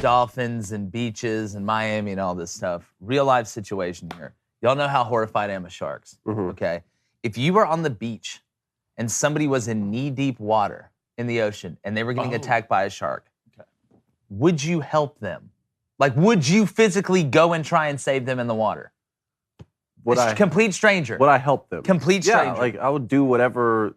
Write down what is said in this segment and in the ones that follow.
dolphins and beaches and Miami and all this stuff. Real life situation here. Y'all know how horrified I am of sharks, okay? If you were on the beach and somebody was in knee-deep water in the ocean and they were getting attacked by a shark, would you help them? Like, would you physically go and try and save them in the water? Complete stranger. Would I help them? Complete stranger. Yeah, like I would do whatever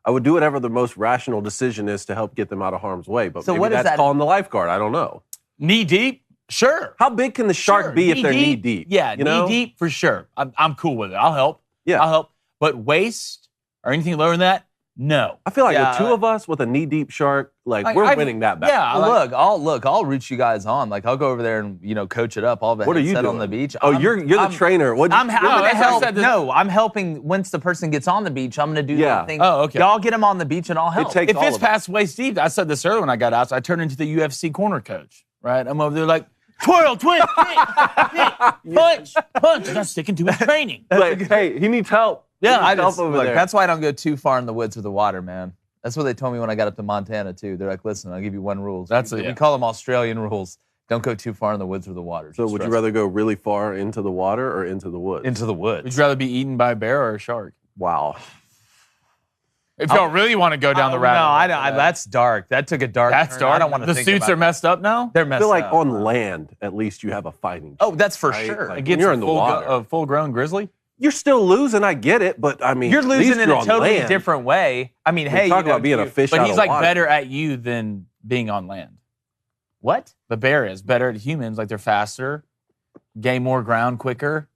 the most rational decision is to help get them out of harm's way. But so maybe that's calling the lifeguard. I don't know. Knee deep? Sure. How big can the shark be if they're knee deep? Yeah, knee deep for sure. I'm cool with it. I'll help. Yeah. I'll help. But waist or anything lower than that, no. I feel like the two of us with a knee-deep shark, we're winning that battle. Yeah, I'll root you guys on. Like, I'll go over there and, coach it up. I'll have a headset on the beach. Oh, you're the trainer. I'm going to help. No, I'm helping once the person gets on the beach. I'm going to do the thing. Oh, okay. Y'all get them on the beach and I'll help. If it's past waist deep, I said this earlier when I got out, so I turned into the UFC corner coach, right? I'm over there like, twirl, twist, punch. Not sticking to his training. Like, hey, he needs help. Yeah, that's why I don't go too far in the woods with the water, man. That's what they told me when I got up to Montana, too. They're like, listen, I'll give you one rule. We call them Australian rules. Don't go too far in the woods with the water. So would you rather go really far into the water or into the woods? Into the woods. Would you rather be eaten by a bear or a shark? Wow. If y'all really want to go down the rabbit hole. No, that's dark. That took a dark turn. That's dark. I don't want to think about it. The suits are messed up now? They're messed up. I feel like on land, at least you have a fighting chance. Oh, that's for sure. Like when you're in the water. A full-grown grizzly? You're still losing, I get it, but I mean, you're losing in a totally different way. I mean, hey, talk about being a fish out of water. But he's like better at you than being on land. What? The bear is better at humans. Like they're faster, gain more ground quicker.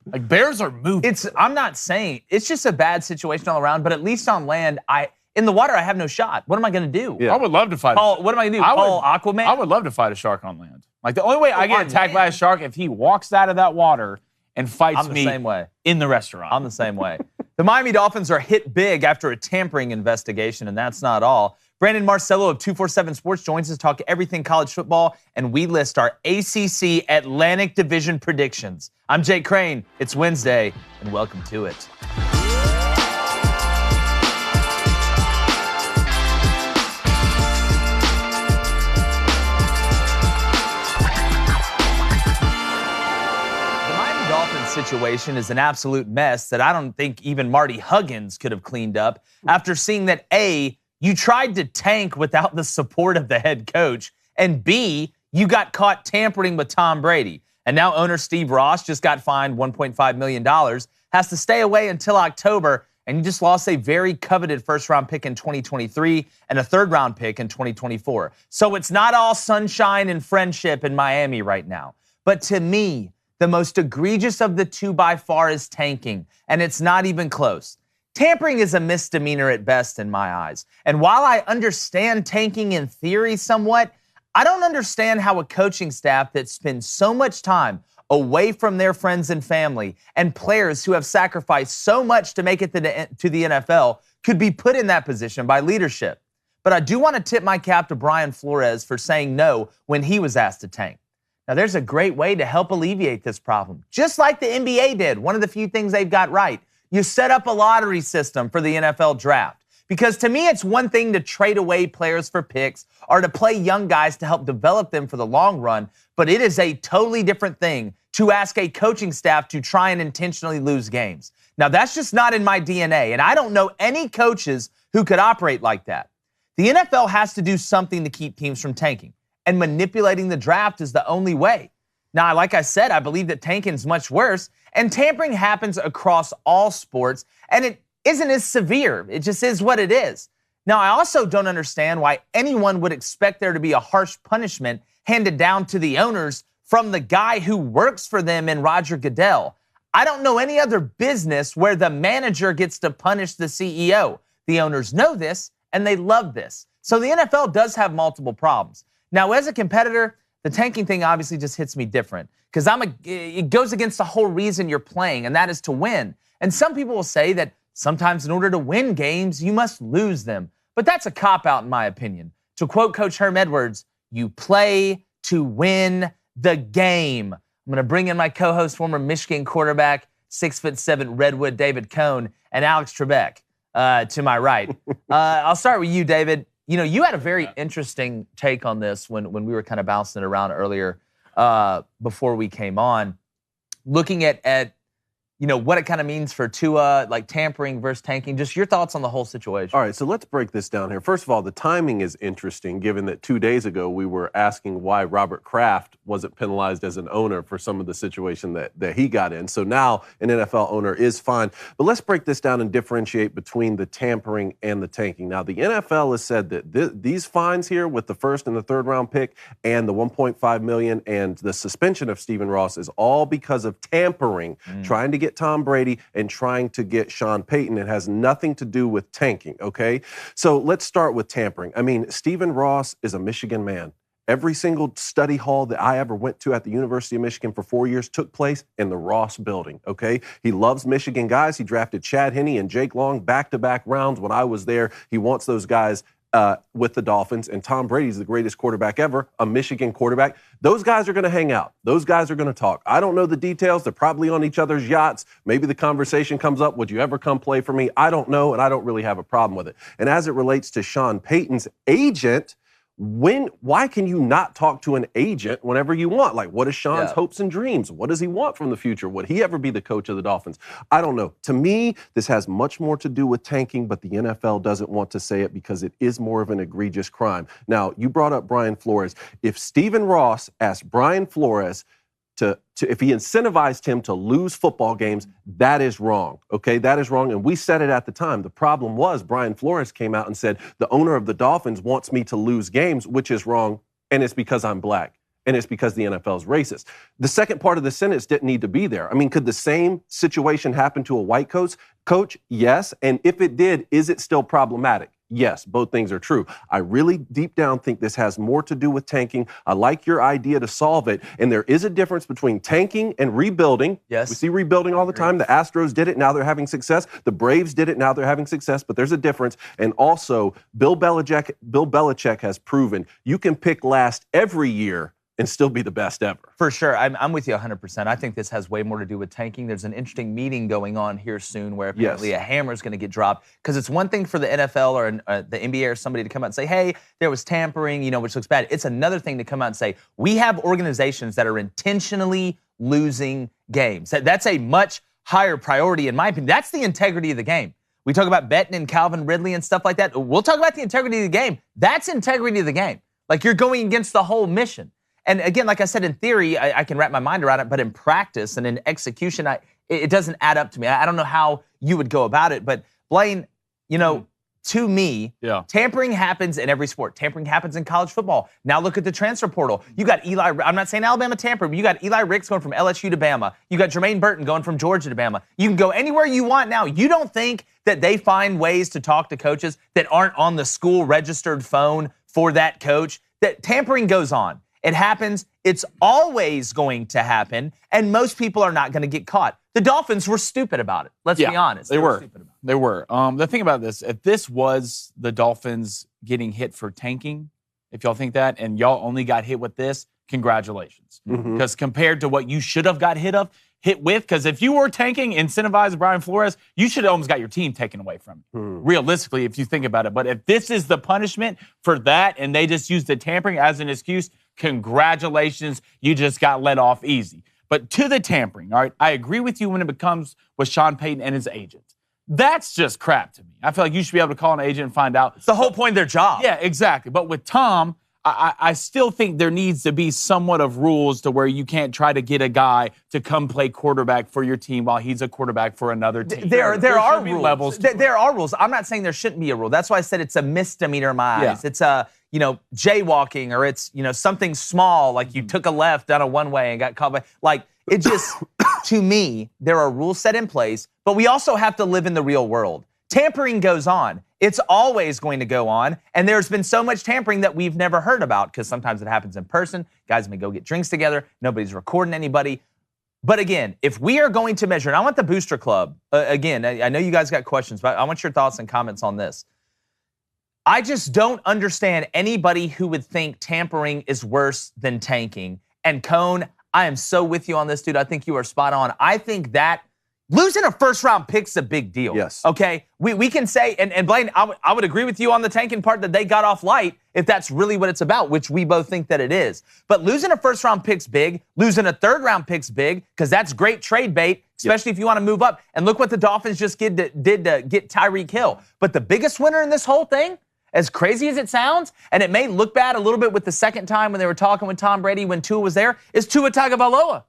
Like bears are moving. I'm not saying it's just a bad situation all around, but at least on land, in the water, I have no shot. What am I going to do? Yeah. I would love to fight. What am I going to do? Call Aquaman? I would love to fight a shark on land. Like the only way I get attacked by a shark if he walks out of that water and fights me same way. In the restaurant. I'm the same way. The Miami Dolphins are hit big after a tampering investigation, and that's not all. Brandon Marcello of 247 Sports joins us to talk everything college football, and we list our ACC Atlantic Division predictions. I'm Jake Crane. It's Wednesday, and welcome to it. Situation is an absolute mess that I don't think even Marty Huggins could have cleaned up after seeing that A, you tried to tank without the support of the head coach, and B, you got caught tampering with Tom Brady. And now owner Steve Ross just got fined $1.5 million, has to stay away until October, and you just lost a very coveted first-round pick in 2023 and a third-round pick in 2024. So it's not all sunshine and friendship in Miami right now. But to me, the most egregious of the two by far is tanking, and it's not even close. Tampering is a misdemeanor at best in my eyes. And while I understand tanking in theory somewhat, I don't understand how a coaching staff that spends so much time away from their friends and family and players who have sacrificed so much to make it to the NFL could be put in that position by leadership. But I do want to tip my cap to Brian Flores for saying no when he was asked to tank. Now, there's a great way to help alleviate this problem, just like the NBA did. One of the few things they've got right. You set up a lottery system for the NFL draft. Because to me, it's one thing to trade away players for picks or to play young guys to help develop them for the long run, but it is a totally different thing to ask a coaching staff to try and intentionally lose games. Now, that's just not in my DNA, and I don't know any coaches who could operate like that. The NFL has to do something to keep teams from tanking. And manipulating the draft is the only way. Now, like I said, I believe that tanking is much worse, and tampering happens across all sports, and it isn't as severe. It just is what it is. Now, I also don't understand why anyone would expect there to be a harsh punishment handed down to the owners from the guy who works for them in Roger Goodell. I don't know any other business where the manager gets to punish the CEO. The owners know this, and they love this. So the NFL does have multiple problems. Now, as a competitor, the tanking thing obviously just hits me different because it goes against the whole reason you're playing, and that is to win. And some people will say that sometimes in order to win games, you must lose them. But that's a cop-out in my opinion. To quote Coach Herm Edwards, you play to win the game. I'm going to bring in my co-host, former Michigan quarterback, 6'7" Redwood David Cohn, and Alex Trebek to my right. I'll start with you, David. you had a very interesting take on this when we were kind of bouncing it around earlier before we came on, looking at what it kind of means for Tua, like tampering versus tanking. Just your thoughts on the whole situation. All right, so let's break this down here. First of all, the timing is interesting, given that 2 days ago we were asking why Robert Kraft wasn't penalized as an owner for some of the situation that he got in. So now an NFL owner is fine. But let's break this down and differentiate between the tampering and the tanking. Now, the NFL has said that these fines here with the first and the third round pick and the $1.5 million and the suspension of Stephen Ross is all because of tampering, trying to get Tom Brady and trying to get Sean Peyton. It has nothing to do with tanking, okay? So let's start with tampering. I mean, Stephen Ross is a Michigan man. Every single study hall that I ever went to at the University of Michigan for 4 years took place in the Ross building, okay? He loves Michigan guys. He drafted Chad Henne and Jake Long back-to-back rounds when I was there. He wants those guys with the Dolphins, and Tom Brady's the greatest quarterback ever, a Michigan quarterback. Those guys are going to hang out. Those guys are going to talk. I don't know the details. They're probably on each other's yachts. Maybe the conversation comes up, would you ever come play for me? I don't know, and I don't really have a problem with it. And as it relates to Sean Payton's agent, why can you not talk to an agent whenever you want? Like, what is Sean's hopes and dreams? What does he want from the future? Would he ever be the coach of the Dolphins? I don't know. To me, this has much more to do with tanking, but the NFL doesn't want to say it because it is more of an egregious crime. Now, you brought up Brian Flores. If Stephen Ross asked Brian Flores if he incentivized him to lose football games, that is wrong, okay? That is wrong, and we said it at the time. The problem was Brian Flores came out and said, the owner of the Dolphins wants me to lose games, which is wrong, and it's because I'm black, and it's because the NFL is racist. The second part of the sentence didn't need to be there. I mean, could the same situation happen to a white coach? Yes, and if it did, is it still problematic? Yes, both things are true. I really deep down think this has more to do with tanking. I like your idea to solve it. And there is a difference between tanking and rebuilding. Yes. We see rebuilding all the time. The Astros did it. Now they're having success. The Braves did it. Now they're having success. But there's a difference. And also, Bill Belichick has proven you can pick last every year and still be the best ever. For sure. I'm with you 100%. I think this has way more to do with tanking. There's an interesting meeting going on here soon where apparently a hammer is going to get dropped. Because it's one thing for the NFL or the NBA or somebody to come out and say, hey, there was tampering, which looks bad. It's another thing to come out and say, we have organizations that are intentionally losing games. That's a much higher priority, in my opinion. That's the integrity of the game. We talk about betting and Calvin Ridley and stuff like that. We'll talk about the integrity of the game. That's integrity of the game. Like, you're going against the whole mission. And again, like I said, in theory, I can wrap my mind around it, but in practice and in execution, it doesn't add up to me. I don't know how you would go about it, but Blaine, to me, tampering happens in every sport. Tampering happens in college football. Now look at the transfer portal. You got I'm not saying Alabama tampering, but you got Eli Ricks going from LSU to Bama. You got Jermaine Burton going from Georgia to Bama. You can go anywhere you want now. You don't think that they find ways to talk to coaches that aren't on the school registered phone for that coach? That tampering goes on. It happens. It's always going to happen, and most people are not going to get caught. The Dolphins were stupid about it. Let's be honest. They were. Stupid about it. They were. The thing about this, if this was the Dolphins getting hit for tanking, if y'all think that, and y'all only got hit with this, congratulations. Because compared to what you should have got hit with, because if you were tanking, incentivized Brian Flores, you should have almost got your team taken away from you. Realistically, if you think about it. But if this is the punishment for that, and they just used the tampering as an excuse, congratulations, you just got let off easy. But to the tampering, all right, I agree with you when it becomes with Sean Payton and his agent. That's just crap to me. I feel like you should be able to call an agent and find out. It's the whole point of their job. Yeah, exactly. But with Tom, I still think there needs to be somewhat of rules to where you can't try to get a guy to come play quarterback for your team while he's a quarterback for another team. There are rules. There are rules. I'm not saying there shouldn't be a rule. That's why I said it's a misdemeanor in my eyes. It's a jaywalking, or it's, something small, like you took a left down a one-way and got caught by, like, it just, to me, there are rules set in place, but we also have to live in the real world. Tampering goes on. It's always going to go on, and there's been so much tampering that we've never heard about, because sometimes it happens in person. Guys may go get drinks together. Nobody's recording anybody. But again, if we are going to measure, and I want the Booster Club, again, I know you guys got questions, but I want your thoughts and comments on this. I just don't understand anybody who would think tampering is worse than tanking. And Cone, I am so with you on this, dude. I think you are spot on. I think that losing a first-round pick's a big deal. Yes. Okay? We can say, and Blaine, I would agree with you on the tanking part that they got off light if that's really what it's about, which we both think that it is. But losing a first-round pick's big. Losing a third-round pick's big because that's great trade bait, especially if you want to move up. And look what the Dolphins just did to get Tyreek Hill. But the biggest winner in this whole thing, as crazy as it sounds, and it may look bad a little bit with the second time when they were talking with Tom Brady when Tua was there, is Tua Tagovailoa.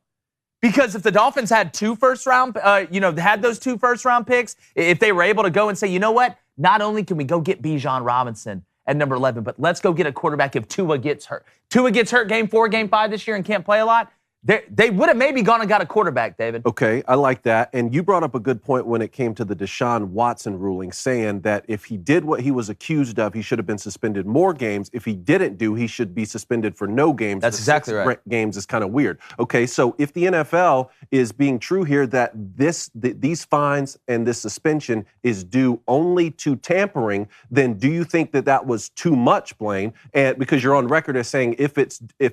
Because if the Dolphins had had those 2 first-round picks, if they were able to go and say, you know what, not only can we go get Bijan Robinson at number 11, but let's go get a quarterback if Tua gets hurt. Tua gets hurt game 4, game 5 this year and can't play a lot. They would have maybe gone and got a quarterback, David. Okay, I like that. And you brought up a good point when it came to the Deshaun Watson ruling, saying that if he did what he was accused of, he should have been suspended more games. If he didn't do, he should be suspended for no games. That's exactly right. Games is kind of weird. Okay, so if the NFL is being true here that these fines and this suspension is due only to tampering, then do you think that was too much, Blaine? And because you're on record as saying if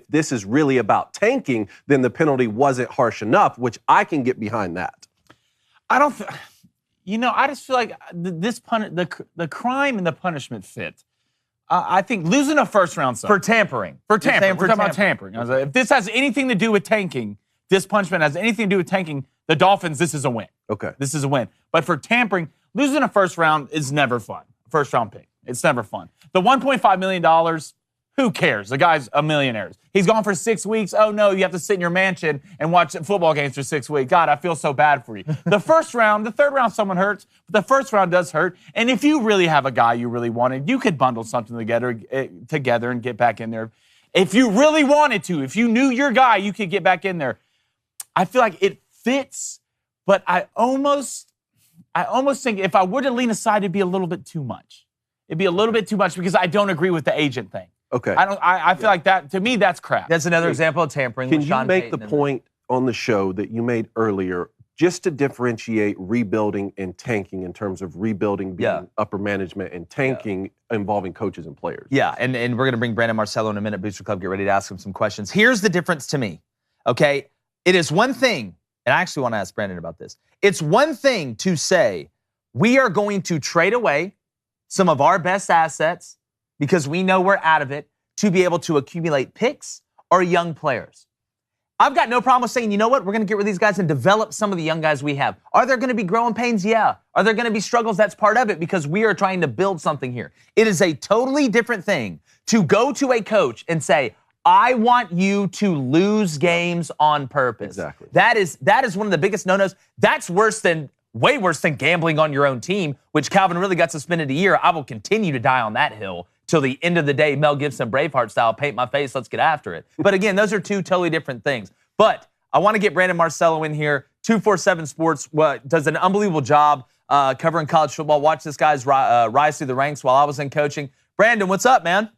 this is really about tanking, then the penalty wasn't harsh enough, which I can get behind that. I don't. I just feel like the crime and the punishment fit. I think losing a first round for tampering. We're talking about tampering. If this has anything to do with tanking, this punishment has anything to do with tanking, the Dolphins, this is a win. Okay. This is a win. But for tampering, losing a first round is never fun. First round pick. It's never fun. The $1.5 million, who cares? The guy's a millionaire. He's gone for 6 weeks. Oh, no, you have to sit in your mansion and watch football games for 6 weeks. God, I feel so bad for you. The third round, someone hurts. But the first round does hurt. And if you really have a guy you really wanted, you could bundle something together and get back in there. If you really wanted to, if you knew your guy, you could get back in there. I feel like it fits, but I almost think if I were to lean aside, it'd be a little bit too much. It'd be a little bit too much because I don't agree with the agent thing. Okay. I feel like that, to me, that's crap. That's another example of tampering. Can you make the point on the show that you made earlier, just to differentiate rebuilding and tanking in terms of rebuilding being upper management and tanking involving coaches and players? Yeah, and we're going to bring Brandon Marcello in a minute. Booster Club, get ready to ask him some questions. Here's the difference to me, okay? It is one thing, and I actually want to ask Brandon about this. It's one thing to say, we are going to trade away some of our best assets because we know we're out of it to be able to accumulate picks or young players. I've got no problem with saying, you know what, we're going to get rid of these guys and develop some of the young guys we have. Are there going to be growing pains? Yeah. Are there going to be struggles? That's part of it because we are trying to build something here. It is a totally different thing to go to a coach and say, I want you to lose games on purpose. Exactly. That is one of the biggest no-nos. That's way worse than gambling on your own team, which Calvin really got suspended a year. I will continue to die on that hill till the end of the day, Mel Gibson, Braveheart style, paint my face, let's get after it. But again, those are two totally different things. But I want to get Brandon Marcello in here. 247 Sports does an unbelievable job covering college football. Watch this guy's rise through the ranks while I was in coaching. Brandon, what's up, man?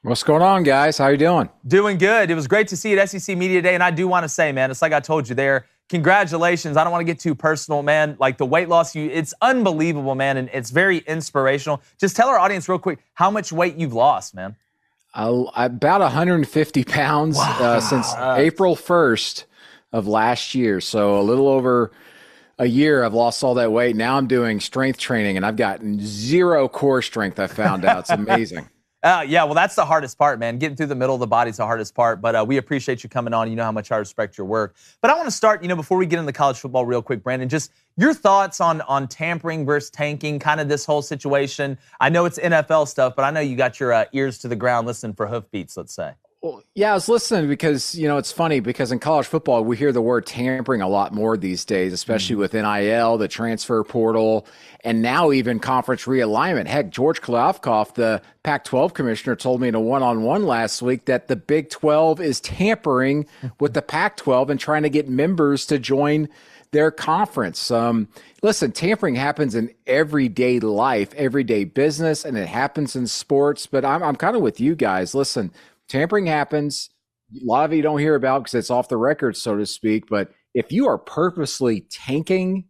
What's going on, guys? How you doing? Doing good. It was great to see you at SEC Media Day, and I do want to say, man, it's like I told you there, congratulations. I don't want to get too personal, man. Like the weight loss, it's unbelievable, man, and it's very inspirational. Just tell our audience real quick how much weight you've lost, man. About 150 pounds since April 1st of last year. So a little over a year, I've lost all that weight. Now I'm doing strength training, and I've gotten zero core strength, I found out. It's amazing. Yeah, well, that's the hardest part, man. Getting through the middle of the body is the hardest part, but we appreciate you coming on. You know how much I respect your work. But I want to start, before we get into college football real quick, Brandon, just your thoughts on tampering versus tanking, kind of this whole situation. I know it's NFL stuff, but I know you got your ears to the ground listening for hoofbeats, let's say. Well, yeah, I was listening because, it's funny because in college football, we hear the word tampering a lot more these days, especially with NIL, the transfer portal, and now even conference realignment. Heck, George Kliavkoff, the Pac-12 commissioner, told me in a one-on-one last week that the Big 12 is tampering with the Pac-12 and trying to get members to join their conference. Listen, tampering happens in everyday life, everyday business, and it happens in sports, but I'm kind of with you guys. Listen, tampering happens. A lot of you don't hear about because it's off the record, so to speak. But if you are purposely tanking,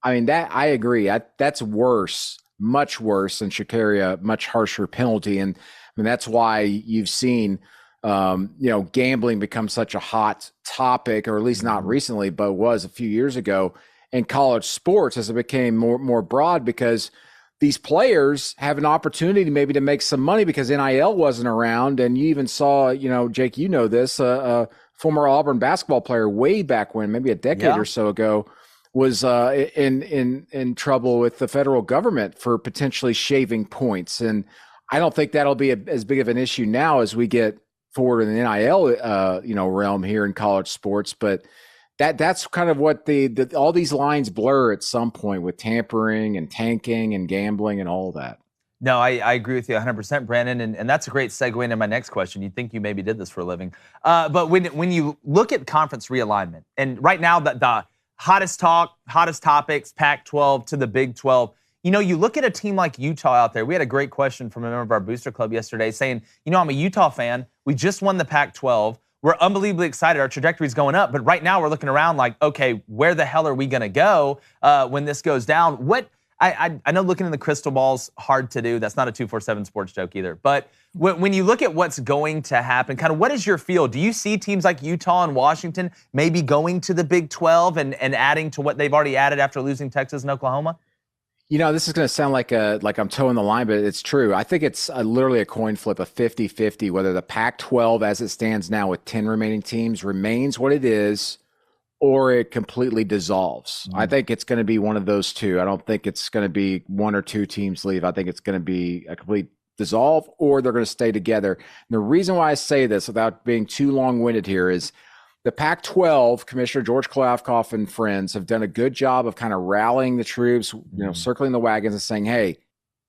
that I agree. That's worse, much worse, and should carry a much harsher penalty. And that's why you've seen, gambling become such a hot topic, or at least not recently, but was a few years ago. in college sports as it became more broad, because these players have an opportunity maybe to make some money because NIL wasn't around. And you even saw, Jake, this, a former Auburn basketball player way back when, maybe a decade or so ago, was in trouble with the federal government for potentially shaving points. And I don't think that'll be as big of an issue now as we get forward in the NIL, realm here in college sports. But that's kind of what all these lines blur at some point with tampering and tanking and gambling and all that. No, I agree with you 100%, Brandon, and that's a great segue into my next question. You'd think you maybe did this for a living. But when you look at conference realignment, and right now the hottest topics, Pac-12 to the Big 12, you look at a team like Utah out there. We had a great question from a member of our booster club yesterday saying, I'm a Utah fan. We just won the Pac-12. We're unbelievably excited. Our trajectory's going up. But right now we're looking around like, okay, where the hell are we going to go when this goes down? I know looking in the crystal ball's hard to do. That's not a 247 sports joke either. But when you look at what's going to happen, kind of what is your feel? Do you see teams like Utah and Washington maybe going to the Big 12 and adding to what they've already added after losing Texas and Oklahoma? This is going to sound like I'm towing the line, but it's true. I think it's literally a coin flip, a 50-50, whether the Pac-12 as it stands now with 10 remaining teams remains what it is or it completely dissolves. I think it's going to be one of those two. I don't think it's going to be one or two teams leave. I think it's going to be a complete dissolve or they're going to stay together. And the reason why I say this without being too long-winded here is the Pac-12, Commissioner George Kliavkoff and friends have done a good job of kind of rallying the troops, circling the wagons and saying, hey,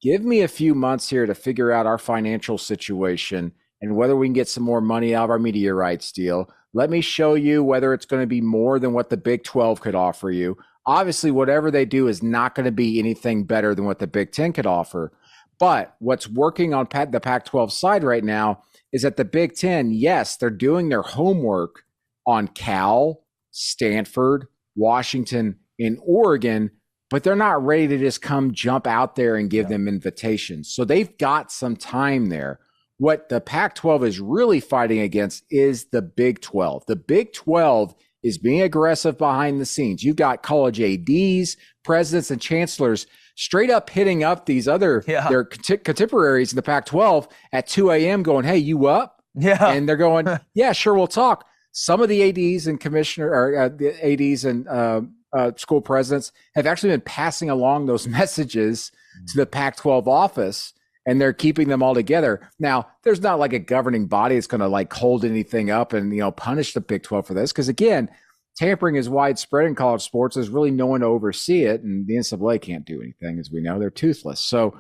give me a few months here to figure out our financial situation and whether we can get some more money out of our media rights deal. Let me show you whether it's going to be more than what the Big 12 could offer you. Obviously, whatever they do is not going to be anything better than what the Big 10 could offer. But what's working on the Pac-12 side right now is that the Big 10, yes, they're doing their homework on Cal, Stanford, Washington, and Oregon, but they're not ready to just come jump out there and give them invitations. So they've got some time there. What the Pac-12 is really fighting against is the Big 12. The Big 12 is being aggressive behind the scenes. You've got college ADs, presidents, and chancellors straight up hitting up these other their contemporaries in the Pac-12 at 2 a.m. going, hey, you up? Yeah. And they're going, yeah, sure, we'll talk. Some of the ADs and the ADs and school presidents have actually been passing along those messages to the Pac-12 office, and they're keeping them all together. Now, there's not like a governing body that's going to like hold anything up and punish the Big 12 for this, because again, tampering is widespread in college sports. There's really no one to oversee it, and the NCAA can't do anything, as we know. They're toothless. So,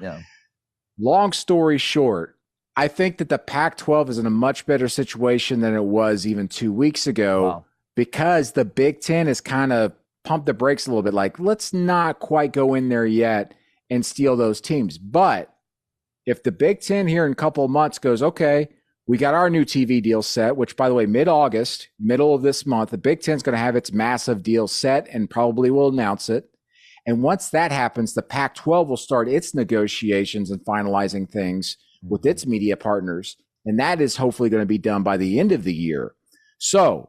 long story short, I think that the Pac-12 is in a much better situation than it was even 2 weeks ago because the Big Ten has kind of pumped the brakes a little bit. Like, let's not quite go in there yet and steal those teams. But if the Big Ten here in a couple of months goes, okay, we got our new TV deal set, which, by the way, mid-August, middle of this month, the Big Ten's going to have its massive deal set and probably will announce it. And once that happens, the Pac-12 will start its negotiations and finalizing things with its media partners, and that is hopefully going to be done by the end of the year. So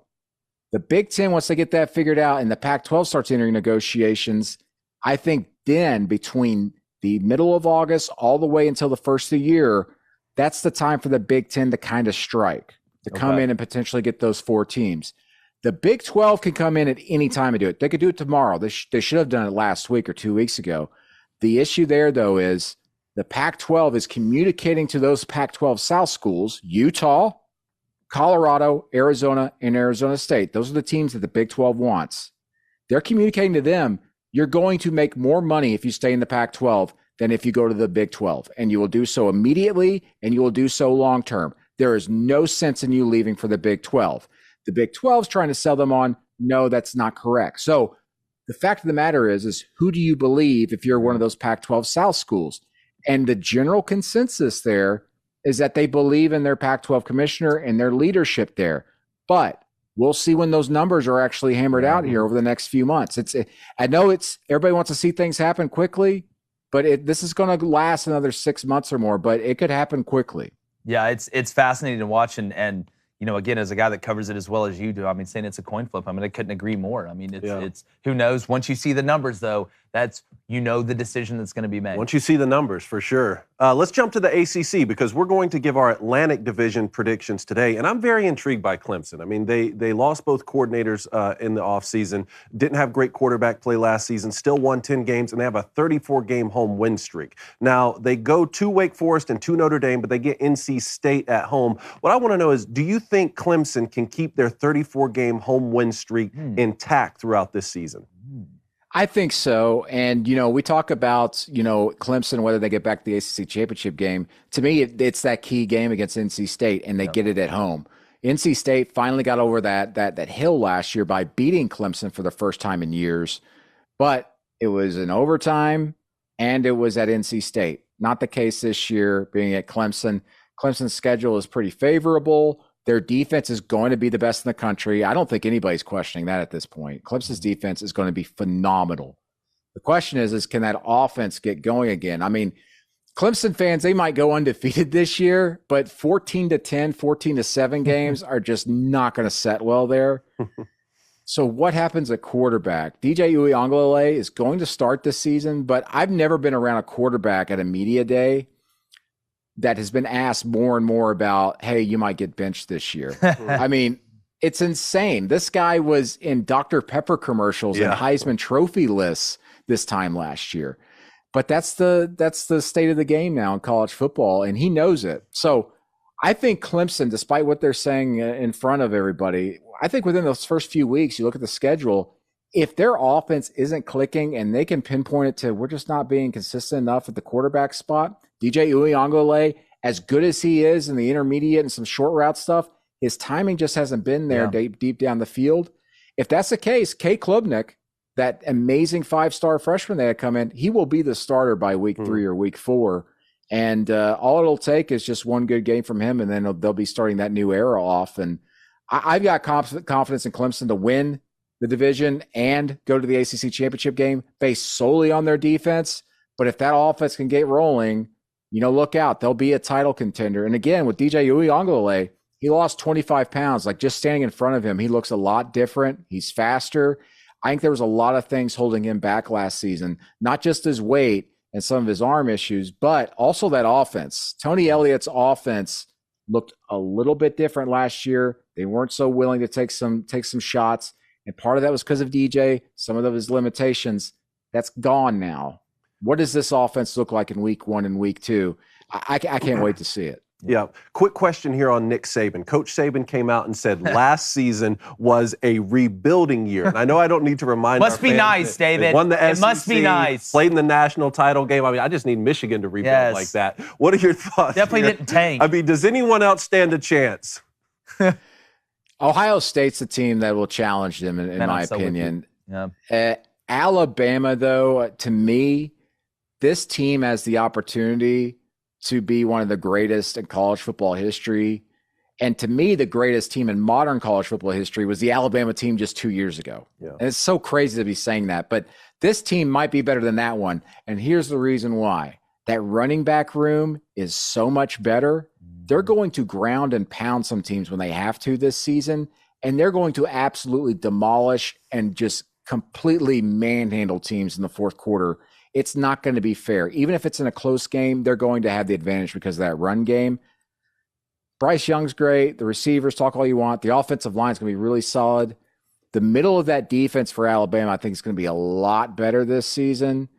the Big Ten, once they get that figured out and the Pac-12 starts entering negotiations, I think then between the middle of August all the way until the first of the year, that's the time for the Big Ten to kind of strike, to come in and potentially get those 4 teams. The Big 12 can come in at any time and do it. They could do it tomorrow. They should have done it last week or 2 weeks ago. The issue there, though, is the Pac-12 is communicating to those Pac-12 South schools, Utah, Colorado, Arizona, and Arizona State. Those are the teams that the Big 12 wants. They're communicating to them, you're going to make more money if you stay in the Pac-12 than if you go to the Big 12. And you will do so immediately, and you will do so long-term. There is no sense in you leaving for the Big 12. The Big 12 is trying to sell them on, no, that's not correct. So the fact of the matter is who do you believe if you're one of those Pac-12 South schools? And the general consensus there is that they believe in their Pac-12 commissioner and their leadership there. But we'll see when those numbers are actually hammered out here over the next few months. I know everybody wants to see things happen quickly, but this is going to last another 6 months or more, but it could happen quickly. Yeah, it's fascinating to watch. And again, as a guy that covers it as well as you do, I mean, saying it's a coin flip, I mean, I couldn't agree more. I mean, it's who knows? Once you see the numbers, though, that's the decision that's going to be made. Once you see the numbers, for sure. Let's jump to the ACC because we're going to give our Atlantic Division predictions today, and I'm very intrigued by Clemson. I mean, they lost both coordinators in the offseason, didn't have great quarterback play last season, still won 10 games, and they have a 34-game home win streak. Now, they go to Wake Forest and to Notre Dame, but they get NC State at home. What I want to know is, do you think Clemson can keep their 34-game home win streak intact throughout this season? I think so. And, we talk about, Clemson, whether they get back to the ACC championship game. To me, it's that key game against NC State, and they get it at home. NC State finally got over that hill last year by beating Clemson for the first time in years. But it was in overtime, and it was at NC State. Not the case this year, being at Clemson. Clemson's schedule is pretty favorable. Their defense is going to be the best in the country. I don't think anybody's questioning that at this point. Clemson's defense is going to be phenomenal. The question is can that offense get going again? I mean, Clemson fans, they might go undefeated this year, but 14-10, 14-7 games are just not going to set well there. So what happens at quarterback? DJ Uiagalelei is going to start this season, but I've never been around a quarterback at a media day that has been asked more and more about, hey, you might get benched this year. I mean, it's insane. This guy was in Dr. Pepper commercials and Heisman Trophy lists this time last year. But that's the state of the game now in college football, and he knows it. So I think Clemson, despite what they're saying in front of everybody, I think within those first few weeks, you look at the schedule, if their offense isn't clicking and they can pinpoint it to we're just not being consistent enough at the quarterback spot, DJ Uiagalelei, as good as he is in the intermediate and some short route stuff, his timing just hasn't been there deep down the field. If that's the case, Kay Klubnik, that amazing 5-star freshman that had come in, he will be the starter by week 3 or week 4. And all it'll take is just one good game from him, and then they'll be starting that new era off. And I've got confidence in Clemson to win the division and go to the ACC championship game based solely on their defense. But if that offense can get rolling, look out. They'll be a title contender. And again, with DJ Uiagalelei, he lost 25 pounds. Like, just standing in front of him, he looks a lot different. He's faster. I think there was a lot of things holding him back last season, not just his weight and some of his arm issues, but also that offense. Tony Elliott's offense looked a little bit different last year. They weren't so willing to take some shots. And part of that was because of DJ, some of his limitations. That's gone now. What does this offense look like in week 1 and week 2? I can't wait to see it. Yeah. Quick question here on Nick Saban. Coach Saban came out and said last season was a rebuilding year. And I know I don't need to remind Must be nice, David. Won the SEC, it must be nice. Played in the national title game. I mean, I just need Michigan to rebuild like that. What are your thoughts? Definitely here? didn't tank. I mean, does anyone else stand a chance? Ohio State's the team that will challenge them, in my opinion. Alabama, though, to me, this team has the opportunity to be one of the greatest in college football history. And to me, the greatest team in modern college football history was the Alabama team just 2 years ago. Yeah. And it's so crazy to be saying that. But this team might be better than that one. And here's the reason why. That running back room is so much better. They're going to ground and pound some teams when they have to this season. And they're going to absolutely demolish and just completely manhandle teams in the fourth quarter. It's not going to be fair. Even if it's in a close game, they're going to have the advantage because of that run game. Bryce Young's great. The receivers, talk all you want. The offensive line is going to be really solid. The middle of that defense for Alabama, I think, is going to be a lot better this season.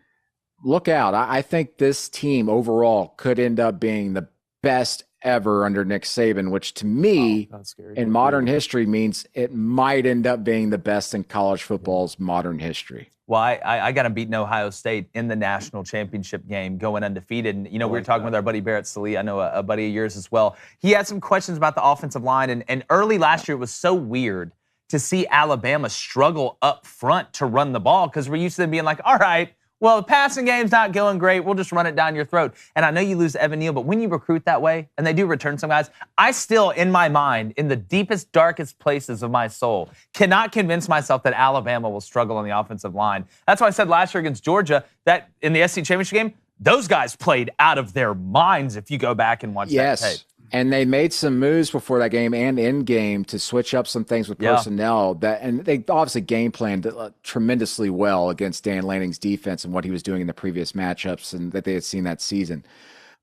Look out. I think this team overall could end up being the best ever under Nick Saban, which to me, in modern history, means it might end up being the best in college football's modern history. Well, I got him beating Ohio State in the national championship game, going undefeated. And, we were talking with our buddy Barrett Salee, I know a buddy of yours as well. He had some questions about the offensive line. And early last year, it was so weird to see Alabama struggle up front to run the ball because we're used to them being like, all right, well, the passing game's not going great. We'll just run it down your throat. And I know you lose Evan Neal, but when you recruit that way, and they do return some guys, I still, in my mind, in the deepest, darkest places of my soul, cannot convince myself that Alabama will struggle on the offensive line. That's why I said last year against Georgia that in the SEC championship game, those guys played out of their minds if you go back and watch that tape. And they made some moves before that game and in game to switch up some things with personnel and they obviously game planned tremendously well against Dan Lanning's defense and what he was doing in the previous matchups and that they had seen that season.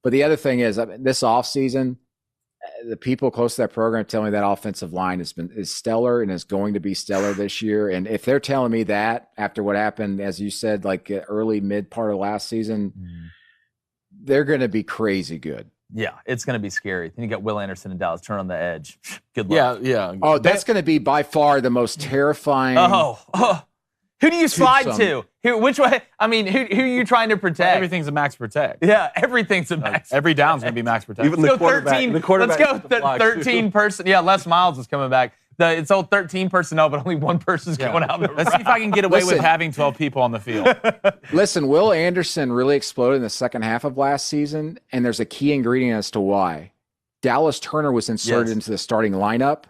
But the other thing is, this offseason, the people close to that program tell me that offensive line is stellar and is going to be stellar this year. And if they're telling me that after what happened, as you said, like early mid part of last season, they're going to be crazy good. Yeah, it's going to be scary. Then you got Will Anderson in Dallas, turn on the edge. Good luck. Yeah. Oh, that's going to be by far the most terrifying. Who do you slide to? Which way? I mean, who are you trying to protect? Well, everything's a max protect. Yeah, everything's a max. Every down's going to be max protect. Even the quarterback. Let's go 13 person. Yeah, Les Miles is coming back. It's all 13 personnel, but only one person's going out. Let's see if I can get away with having 12 people on the field. Listen, Will Anderson really exploded in the second half of last season, and there's a key ingredient as to why. Dallas Turner was inserted into the starting lineup,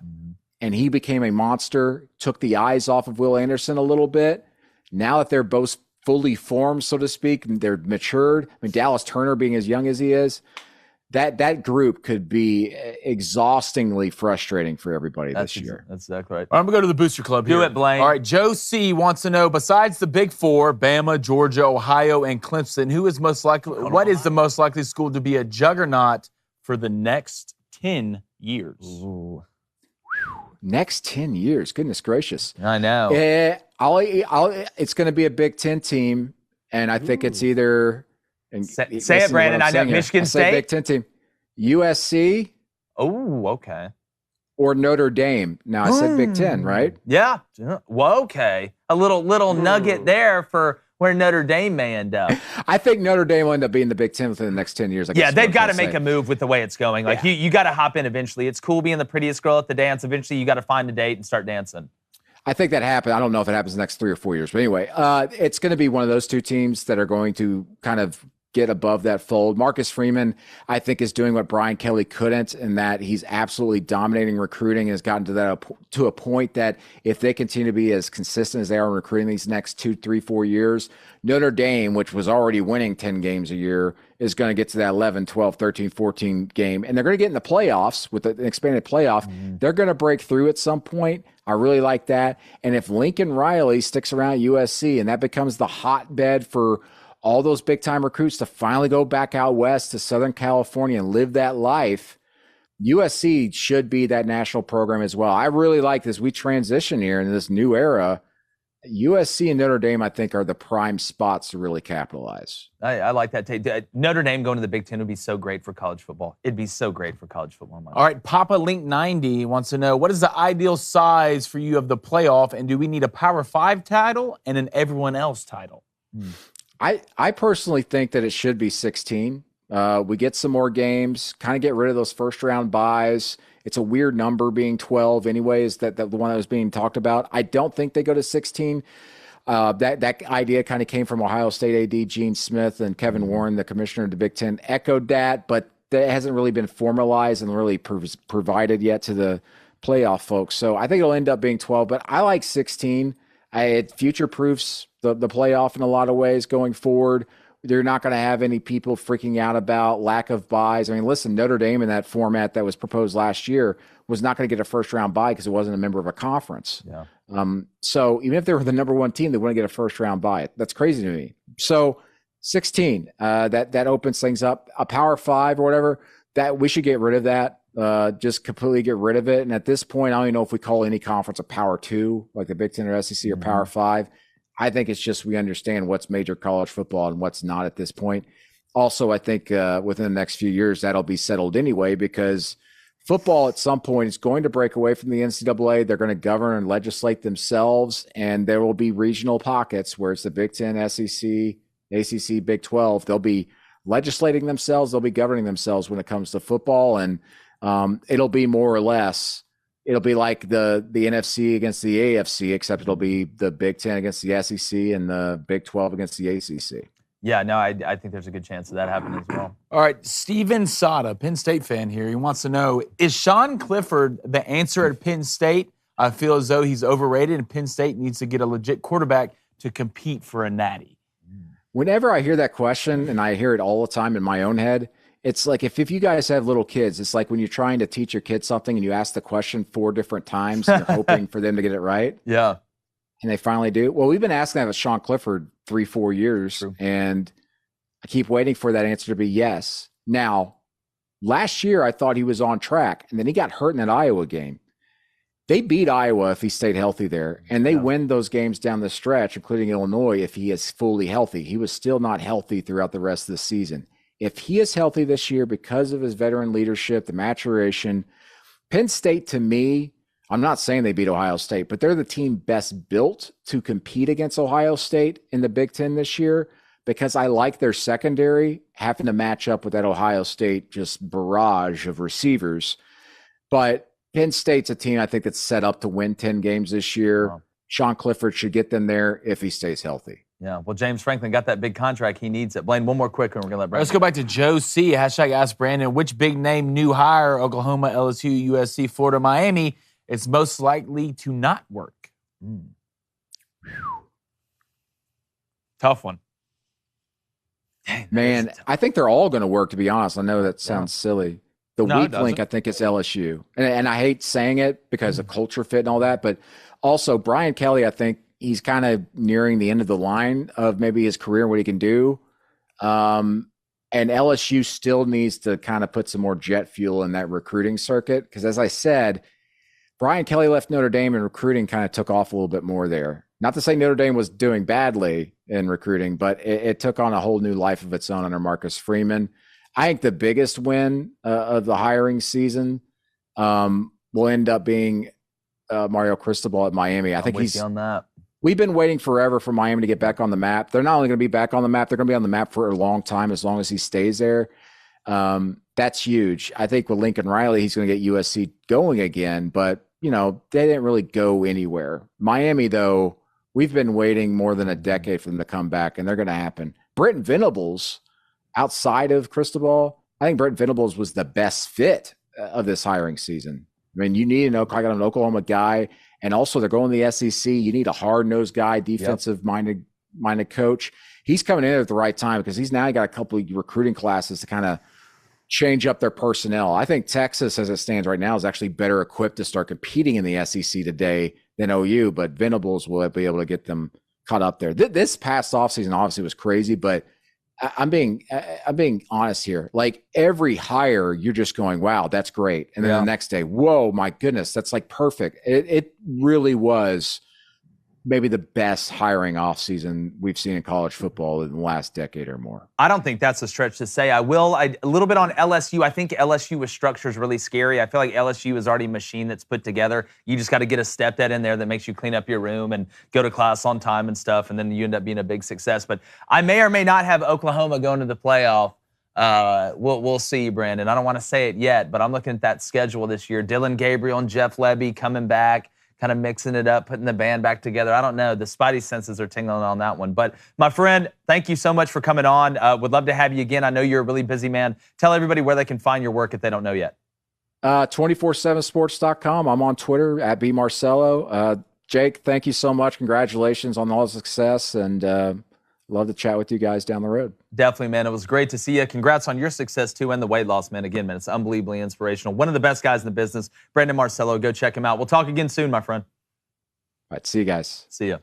and he became a monster, took the eyes off of Will Anderson a little bit. Now that they're both fully formed, so to speak, and they're matured, I mean, Dallas Turner being as young as he is, that group could be exhaustingly frustrating for everybody this year. That's exactly right. All right, I'm going to go to the Booster Club here. Do it, Blaine. All right, Joe C. wants to know, besides the Big Four, Bama, Georgia, Ohio, and Clemson, what is the most likely school to be a juggernaut for the next 10 years? Ooh. Next 10 years. Goodness gracious. I know. It's going to be a Big Ten team, and I think it's either... Say it, Brandon. I know. Michigan State. Big Ten team. USC. Oh, okay. Or Notre Dame. Now, I said Big Ten, right? Yeah. Well, okay. A little nugget there for where Notre Dame may end up. I think Notre Dame will end up being the Big Ten within the next 10 years. They've got to make a move with the way it's going. Like, you got to hop in eventually. It's cool being the prettiest girl at the dance. Eventually, you got to find a date and start dancing. I think that happened. I don't know if it happens in the next 3 or 4 years. But anyway, it's going to be one of those two teams that are going to kind of get above that fold. Marcus Freeman, I think, is doing what Brian Kelly couldn't, in that he's absolutely dominating recruiting and has gotten to a point that if they continue to be as consistent as they are in recruiting these next 2, 3, 4 years, Notre Dame, which was already winning 10 games a year, is going to get to that 11, 12, 13, 14 game. And they're going to get in the playoffs with an expanded playoff. They're going to break through at some point. I really like that. And if Lincoln Riley sticks around at USC and that becomes the hotbed for all those big-time recruits to finally go back out west to Southern California and live that life, USC should be that national program as well. I really like this. We transition here into this new era. USC and Notre Dame, I think, are the prime spots to really capitalize. I like that take. Notre Dame going to the Big Ten would be so great for college football. It'd be so great for college football. All right, Papa Link 90 wants to know, what is the ideal size for you of the playoff, and do we need a Power 5 title and an everyone else title? I personally think that it should be 16. We get some more games, kind of get rid of those first-round buys. It's a weird number being 12 anyways, that the one that was being talked about. I don't think they go to 16. That idea kind of came from Ohio State AD Gene Smith, and Kevin Warren, the commissioner of the Big Ten, echoed that, but that hasn't really been formalized and really provided yet to the playoff folks. So I think it'll end up being 12, but I like 16. It future-proofs the playoff in a lot of ways going forward. They're not going to have any people freaking out about lack of buys. I mean, listen, Notre Dame in that format that was proposed last year was not going to get a first-round bye because it wasn't a member of a conference. Yeah. So even if they were the number one team, they wouldn't get a first-round bye. That's crazy to me. So 16, that opens things up. A Power 5 or whatever, that we should get rid of that. Just completely get rid of it. And at this point, I don't even know if we call any conference a Power 2, like the Big Ten or SEC, or Power 5. I think it's just we understand what's major college football and what's not at this point. Also, I think within the next few years, that'll be settled anyway, because football at some point is going to break away from the NCAA. They're going to govern and legislate themselves, and there will be regional pockets where it's the Big Ten, SEC, ACC, Big 12. They'll be legislating themselves. They'll be governing themselves when it comes to football, and it'll be more or less. It'll be like the NFC against the AFC, except it'll be the Big Ten against the SEC and the Big 12 against the ACC. Yeah, no, I think there's a good chance of that happening as well. All right, Steven Sada, Penn State fan here. He wants to know, is Sean Clifford the answer at Penn State? I feel as though he's overrated, and Penn State needs to get a legit quarterback to compete for a natty. Whenever I hear that question, and I hear it all the time in my own head, It's like if you guys have little kids, it's like when you're trying to teach your kid something and you ask the question 4 different times and you're hoping for them to get it right. Yeah. And they finally do. Well, we've been asking that with Sean Clifford 3-4 years. True. And I keep waiting for that answer to be yes. Now, last year I thought he was on track, and then he got hurt in that Iowa game. They beat Iowa if he stayed healthy there, and they win those games down the stretch, including Illinois, if he is fully healthy. He was still not healthy throughout the rest of the season. If he is healthy this year because of his veteran leadership, the maturation, Penn State, to me, I'm not saying they beat Ohio State, but they're the team best built to compete against Ohio State in the Big Ten this year, because I like their secondary having to match up with that Ohio State just barrage of receivers. But Penn State's a team I think that's set up to win 10 games this year. Wow. Sean Clifford should get them there if he stays healthy. Yeah, well, James Franklin got that big contract. He needs it. Blaine, one more quick one. We're going to let Brandon. Let's go back to Joe C. Hashtag Ask Brandon. Which big name new hire, Oklahoma, LSU, USC, Florida, Miami, is most likely to not work? Tough one. Dang, man, I think they're all going to work, to be honest. I know that sounds silly. The weak link, I think, is LSU. And I hate saying it because of culture fit and all that, but also Brian Kelly, I think he's kind of nearing the end of the line of maybe his career and what he can do. And LSU still needs to kind of put some more jet fuel in that recruiting circuit. Because as I said, Brian Kelly left Notre Dame and recruiting kind of took off a little bit more there. Not to say Notre Dame was doing badly in recruiting, but it took on a whole new life of its own under Marcus Freeman. I think the biggest win of the hiring season will end up being Mario Cristobal at Miami. I think he's on that. We've been waiting forever for Miami to get back on the map. They're not only going to be back on the map, they're going to be on the map for a long time as long as he stays there. That's huge. I think with Lincoln Riley, he's going to get USC going again, but they didn't really go anywhere. Miami, though, we've been waiting more than a decade for them to come back, and they're going to happen. Brent Venables, outside of Cristobal, I think Brent Venables was the best fit of this hiring season. I mean, you need an Oklahoma guy, and also they're going to the SEC. You need a hard-nosed guy, defensive-minded coach. He's coming in at the right time because he's now got a couple of recruiting classes to kind of change up their personnel. I think Texas, as it stands right now, is actually better equipped to start competing in the SEC today than OU, but Venables will be able to get them caught up there. This past offseason obviously was crazy, but I'm being honest here. Like every hire, you're just going, wow, that's great. And then the next day, whoa, my goodness, that's like perfect. It really was maybe the best hiring offseason we've seen in college football in the last decade or more. I don't think that's a stretch to say. A little bit on LSU. I think LSU with structure is really scary. I feel like LSU is already a machine that's put together. You just got to get a stepdad in there that makes you clean up your room and go to class on time and stuff, and then you end up being a big success. But I may or may not have Oklahoma going to the playoff. We'll see, Brandon. I don't want to say it yet, but I'm looking at that schedule this year. Dylan Gabriel and Jeff Lebby coming back, kind of mixing it up, putting the band back together. I don't know. The spidey senses are tingling on that one. But my friend, thank you so much for coming on. Would love to have you again. I know you're a really busy man. Tell everybody where they can find your work if they don't know yet. 247sports.com. I'm on Twitter at @bmarcello. Jake, thank you so much. Congratulations on all the success, and love to chat with you guys down the road. Definitely, man. It was great to see you. Congrats on your success, too, and the weight loss, man. Again, man, it's unbelievably inspirational. One of the best guys in the business, Brandon Marcello. Go check him out. We'll talk again soon, my friend. All right, see you guys. See ya.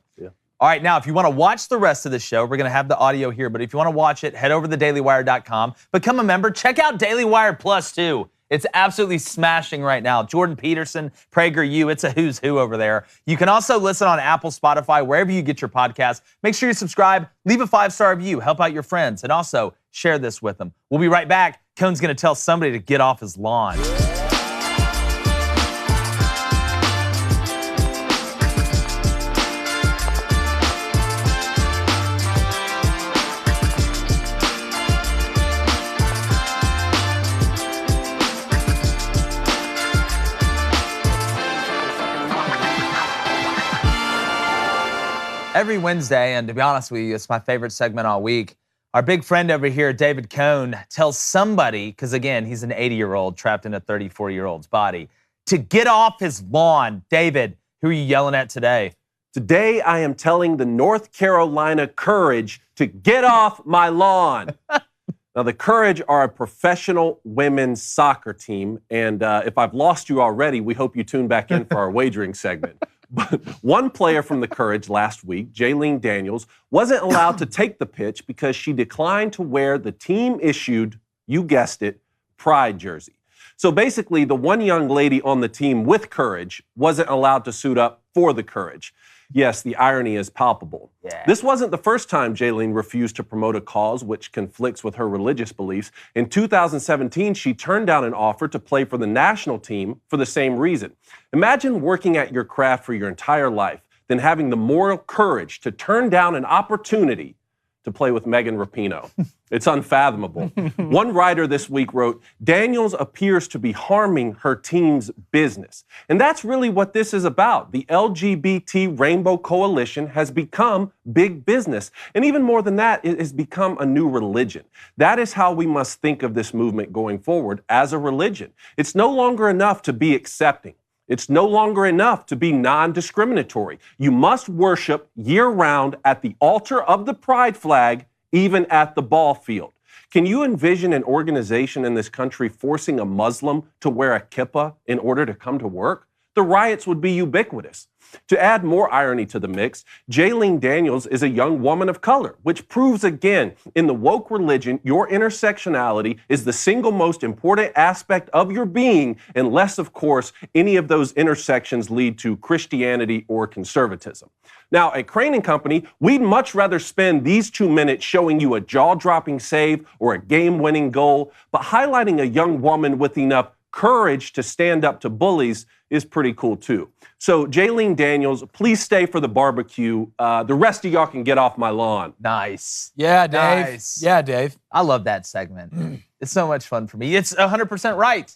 All right, now, if you want to watch the rest of the show, we're going to have the audio here, but if you want to watch it, head over to dailywire.com. Become a member. Check out Daily Wire Plus, too. It's absolutely smashing right now. Jordan Peterson, PragerU, it's a who's who over there. You can also listen on Apple, Spotify, wherever you get your podcasts. Make sure you subscribe, leave a 5-star review, help out your friends, and also share this with them. We'll be right back. Cone's going to tell somebody to get off his lawn. Every Wednesday, and to be honest with you, it's my favorite segment all week, our big friend over here, David Cone, tells somebody, because again, he's an 80-year-old trapped in a 34-year-old's body, to get off his lawn. David, who are you yelling at today? Today, I am telling the North Carolina Courage to get off my lawn. Now, the Courage are a professional women's soccer team, and if I've lost you already, we hope you tune back in for our wagering segment. But one player from the Courage last week, Jaylene Daniels, wasn't allowed to take the pitch because she declined to wear the team-issued, you guessed it, Pride jersey. So basically, the one young lady on the team with Courage wasn't allowed to suit up for the Courage. Yes, the irony is palpable. Yeah. This wasn't the first time Jaylene refused to promote a cause which conflicts with her religious beliefs. In 2017, she turned down an offer to play for the national team for the same reason. Imagine working at your craft for your entire life, then having the moral courage to turn down an opportunity to play with Megan Rapinoe. It's unfathomable. One writer this week wrote, Daniels appears to be harming her team's business. And that's really what this is about. The LGBT Rainbow Coalition has become big business. And even more than that, it has become a new religion. That is how we must think of this movement going forward, as a religion. It's no longer enough to be accepting. It's no longer enough to be non-discriminatory. You must worship year-round at the altar of the pride flag, even at the ball field. Can you envision an organization in this country forcing a Muslim to wear a kippah in order to come to work? The riots would be ubiquitous. To add more irony to the mix, Jaylene Daniels is a young woman of color, which proves again, in the woke religion, your intersectionality is the single most important aspect of your being, unless, of course, any of those intersections lead to Christianity or conservatism. Now, at Crane & Company, we'd much rather spend these 2 minutes showing you a jaw-dropping save or a game-winning goal, but highlighting a young woman with enough courage to stand up to bullies is pretty cool too. So Jaylene Daniels, please stay for the barbecue. The rest of y'all can get off my lawn. Nice. Yeah, Dave. Nice. Yeah, Dave. I love that segment. It's so much fun for me. It's 100% right.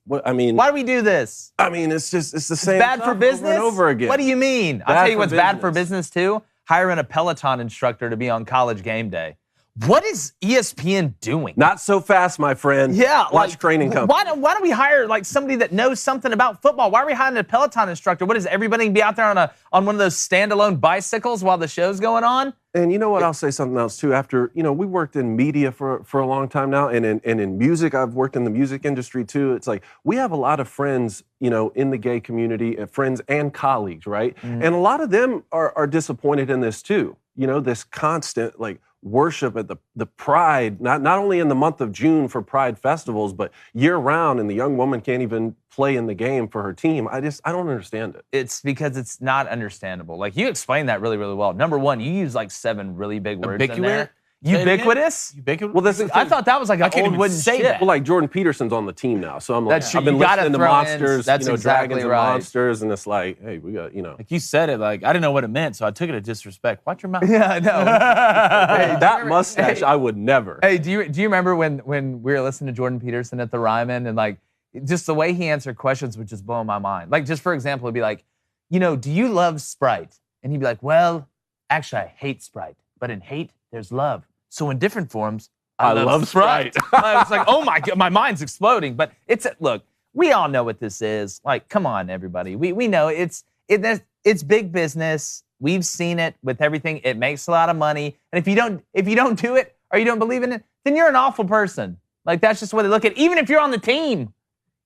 What, I mean, Why do we do this? I mean, it's the same Bad stuff for business? over and over again. What do you mean? I'll Bad tell you for what's bad for business. business too. Hiring a Peloton instructor to be on College Game Day. What is ESPN doing? Not so fast, my friend. Yeah, Watch Crane & Company. Why don't we hire like somebody that knows something about football? Why are we hiring a Peloton instructor? What is everybody be out there on one of those standalone bicycles while the show's going on? And you know what? I'll say something else too. After, we worked in media for a long time now, and in music, I've worked in the music industry too. It's like we have a lot of friends, in the gay community, friends and colleagues, right? Mm-hmm. And a lot of them are disappointed in this too. This constant worship at the Pride, not only in the month of June for Pride festivals, but year round, and the young woman can't even play in the game for her team. I don't understand it. It's because it's not understandable. Like, you explained that really, really well. Number one, you use like 7 really big words in there. Ubiquitous? Ubiquitous? Well, this is I thought that was like an can't old even wooden say shit. that. well, like Jordan Peterson's on the team now, so I'm like, That's true. I've been You gotta listening to throw in- Monsters, that's exactly Dragons and right. Monsters, and it's like, hey, we got, Like you said it, like I didn't know what it meant, so I took it as disrespect. Watch your mouth. Yeah, I know. hey, that mustache, I would never. Hey, do you remember when we were listening to Jordan Peterson at the Ryman, and like just the way he answered questions would just blow my mind. Like, just for example, it'd be like, do you love Sprite? And he'd be like, well, actually, I hate Sprite, but in hate, there's love. So in different forms, I love Sprite. I was like, oh my God, my mind's exploding. But look, we all know what this is. Like, come on, everybody. We know it's big business. We've seen it with everything. It makes a lot of money. And if you don't do it or you don't believe in it, then you're an awful person. Like, that's just what they look at. Even if you're on the team,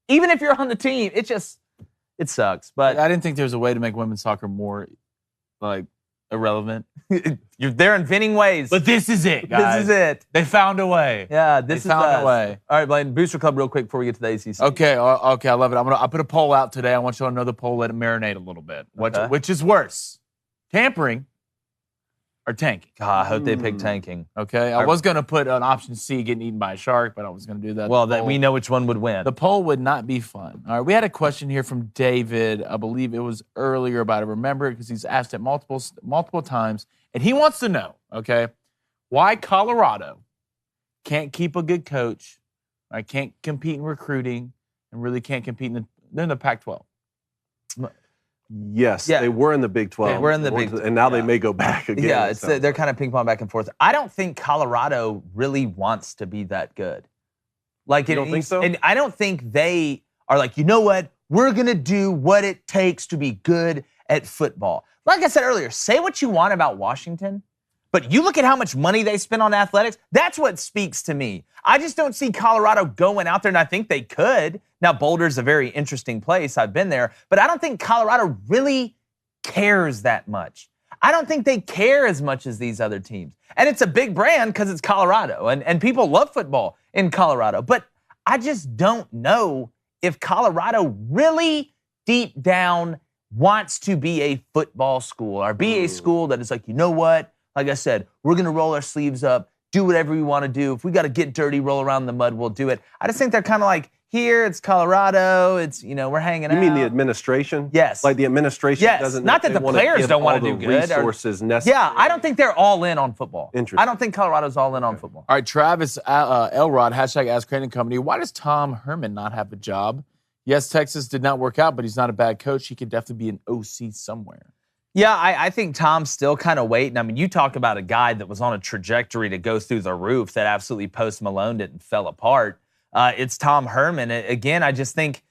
it sucks. But I didn't think there was a way to make women's soccer more like irrelevant. they're inventing ways. But this is it, guys. This is it. They found a way. Yeah, this They is found us. a way. All right, Blaine, Booster Club real quick before we get to the ACC. Okay, I love it. I put a poll out today. I want you to know the poll. Let it marinate a little bit. Okay. Which is worse, tampering or tanking? God, I hope they pick tanking. Okay, I was gonna put an option C, getting eaten by a shark, but I was gonna do that. Well, that we know which one would win. The poll would not be fun. All right, we had a question here from David. I believe it was earlier, but I remember it because he's asked it multiple times, and he wants to know, okay, why Colorado can't keep a good coach, right, can't compete in recruiting, and really can't compete they're in the Pac-12. Yes, Yeah. they were in the Big 12. They were in the Big 12, and now they yeah. may go back again. Yeah, it sounds they're like. kind of ping pong back and forth. I don't think Colorado really wants to be that good. Like, You don't think so? And I don't think they are like, you know what? We're gonna do what it takes to be good at football. Like I said earlier, say what you want about Washington, But you look at how much money they spend on athletics, that's what speaks to me. I just don't see Colorado going out there, and I think they could. Now, Boulder's a very interesting place. I've been there. But I don't think Colorado really cares that much. I don't think they care as much as these other teams. And it's a big brand because it's Colorado, and people love football in Colorado. But I just don't know if Colorado really deep down wants to be a football school or be a school that is like, you know what? Like I said, we're going to roll our sleeves up, do whatever we want to do. If we got to get dirty, roll around in the mud, we'll do it. I just think they're kind of like, here, it's Colorado. It's, we're hanging out. You mean the administration? Yes. Like the administration doesn't. Not that the players don't want to do good. Resources necessary. Yeah, I don't think they're all in on football. Interesting. I don't think Colorado's all in on football. All right, Travis Elrod, hashtag Ask Creighton Company. Why does Tom Herman not have a job? Yes, Texas did not work out, but he's not a bad coach. He could definitely be an OC somewhere. Yeah, I think Tom's still kind of waiting. I mean, you talk about a guy that was on a trajectory to go through the roof that absolutely Post Maloned it and fell apart. It's Tom Herman. Again, I just think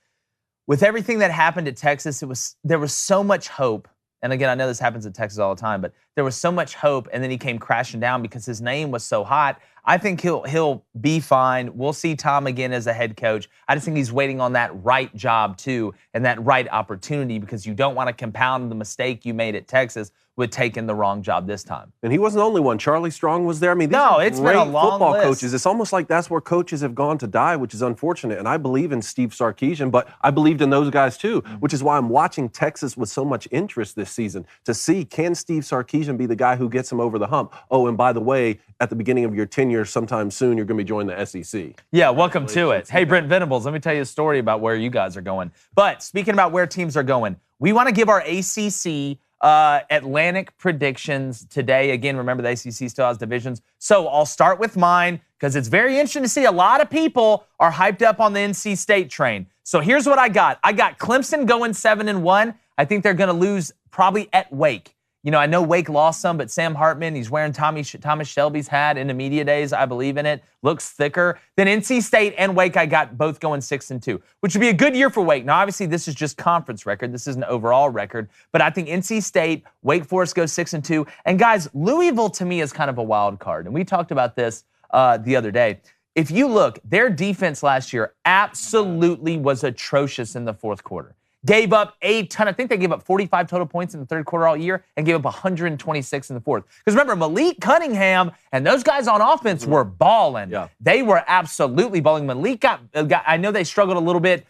with everything that happened at Texas, there was so much hope. And again, I know this happens at Texas all the time, but there was so much hope, and then he came crashing down because his name was so hot. I think he'll be fine. We'll see Tom again as a head coach. I just think he's waiting on that right job too and that right opportunity, because you don't want to compound the mistake you made at Texas with taking the wrong job this time. And he wasn't the only one. Charlie Strong was there. I mean, these it's great been a long football list. coaches. It's almost like that's where coaches have gone to die, which is unfortunate. And I believe in Steve Sarkisian, but I believed in those guys too, which is why I'm watching Texas with so much interest this season to see, can Steve Sarkisian be the guy who gets him over the hump? Oh, and by the way, at the beginning of your tenure sometime soon, you're going to be joining the SEC. Yeah, welcome to it. Hey, Brent Venables, let me tell you a story about where you guys are going. But speaking about where teams are going, we want to give our ACC Atlantic predictions today. Again, remember the ACC still has divisions. So I'll start with mine because it's very interesting to see a lot of people are hyped up on the NC State train. So here's what I got. I got Clemson going 7-1. I think they're going to lose probably at Wake. I know Wake lost some, but Sam Hartman, he's wearing Thomas Shelby's hat in the media days. I believe in it. Looks thicker. Then NC State and Wake, I got both going 6-2, which would be a good year for Wake. Now, obviously, this is just conference record. This is an overall record. But I think NC State, Wake Forest goes 6-2. And guys, Louisville to me is kind of a wild card. And we talked about this the other day. If you look, their defense last year absolutely was atrocious in the fourth quarter. Gave up a ton. I think they gave up 45 total points in the third quarter all year and gave up 126 in the fourth. Because remember, Malik Cunningham and those guys on offense were balling. Yeah. They were absolutely balling. Malik got I know they struggled a little bit,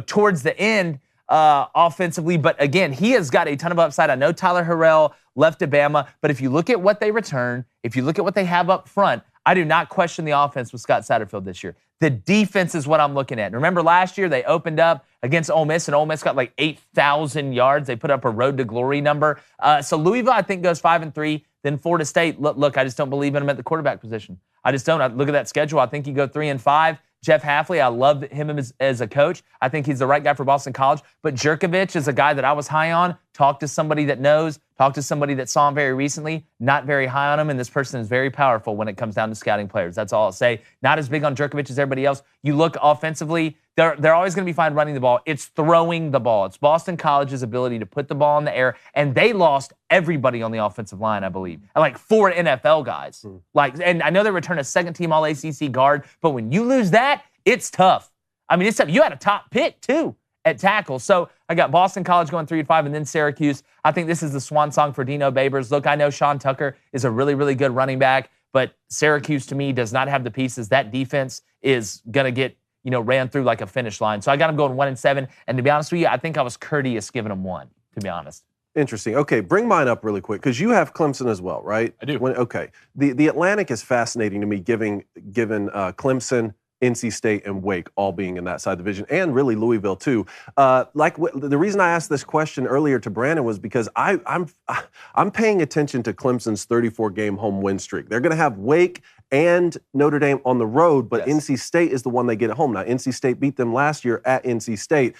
towards the end offensively. But again, he has got a ton of upside. I know Tyler Harrell left Bama, but if you look at what they return, if you look at what they have up front, I do not question the offense with Scott Satterfield this year. The defense is what I'm looking at. And remember last year they opened up against Ole Miss, and Ole Miss got like 8,000 yards. They put up a road to glory number. So Louisville, I think, goes 5-3. Then Florida State, look, I just don't believe in him at the quarterback position. I just don't. I look at that schedule. I think you go 3-5. Jeff Hafley, I love him as a coach. I think he's the right guy for Boston College. But Jerkovich is a guy that I was high on. Talk to somebody that knows. Talk to somebody that saw him very recently. Not very high on him, and this person is very powerful when it comes down to scouting players. That's all I'll say. Not as big on Jerkovich as everybody else. You look offensively, they're always going to be fine running the ball. It's throwing the ball. It's Boston College's ability to put the ball in the air, and they lost everybody on the offensive line, I believe. And like 4 NFL guys. And I know they returned a second-team All-ACC guard, but when you lose that, it's tough. I mean, it's tough. You had a top pick, too, at tackle. So I got Boston College going 3-5, and then Syracuse. I think this is the swan song for Dino Babers. Look, I know Sean Tucker is a really, really good running back, but Syracuse, to me, does not have the pieces. That defense is going to get, ran through like a finish line. So I got them going 1-7. And to be honest with you, I think I was courteous giving them 1, to be honest. Interesting. Okay, bring mine up really quick because you have Clemson as well, right? I do. The Atlantic is fascinating to me, given Clemson, NC State, and Wake all being in that side division, and really Louisville too. The reason I asked this question earlier to Brandon was because I'm paying attention to Clemson's 34-game home win streak. They're going to have Wake and Notre Dame on the road, but Yes. NC State is the one they get at home. Now, NC State beat them last year at NC State.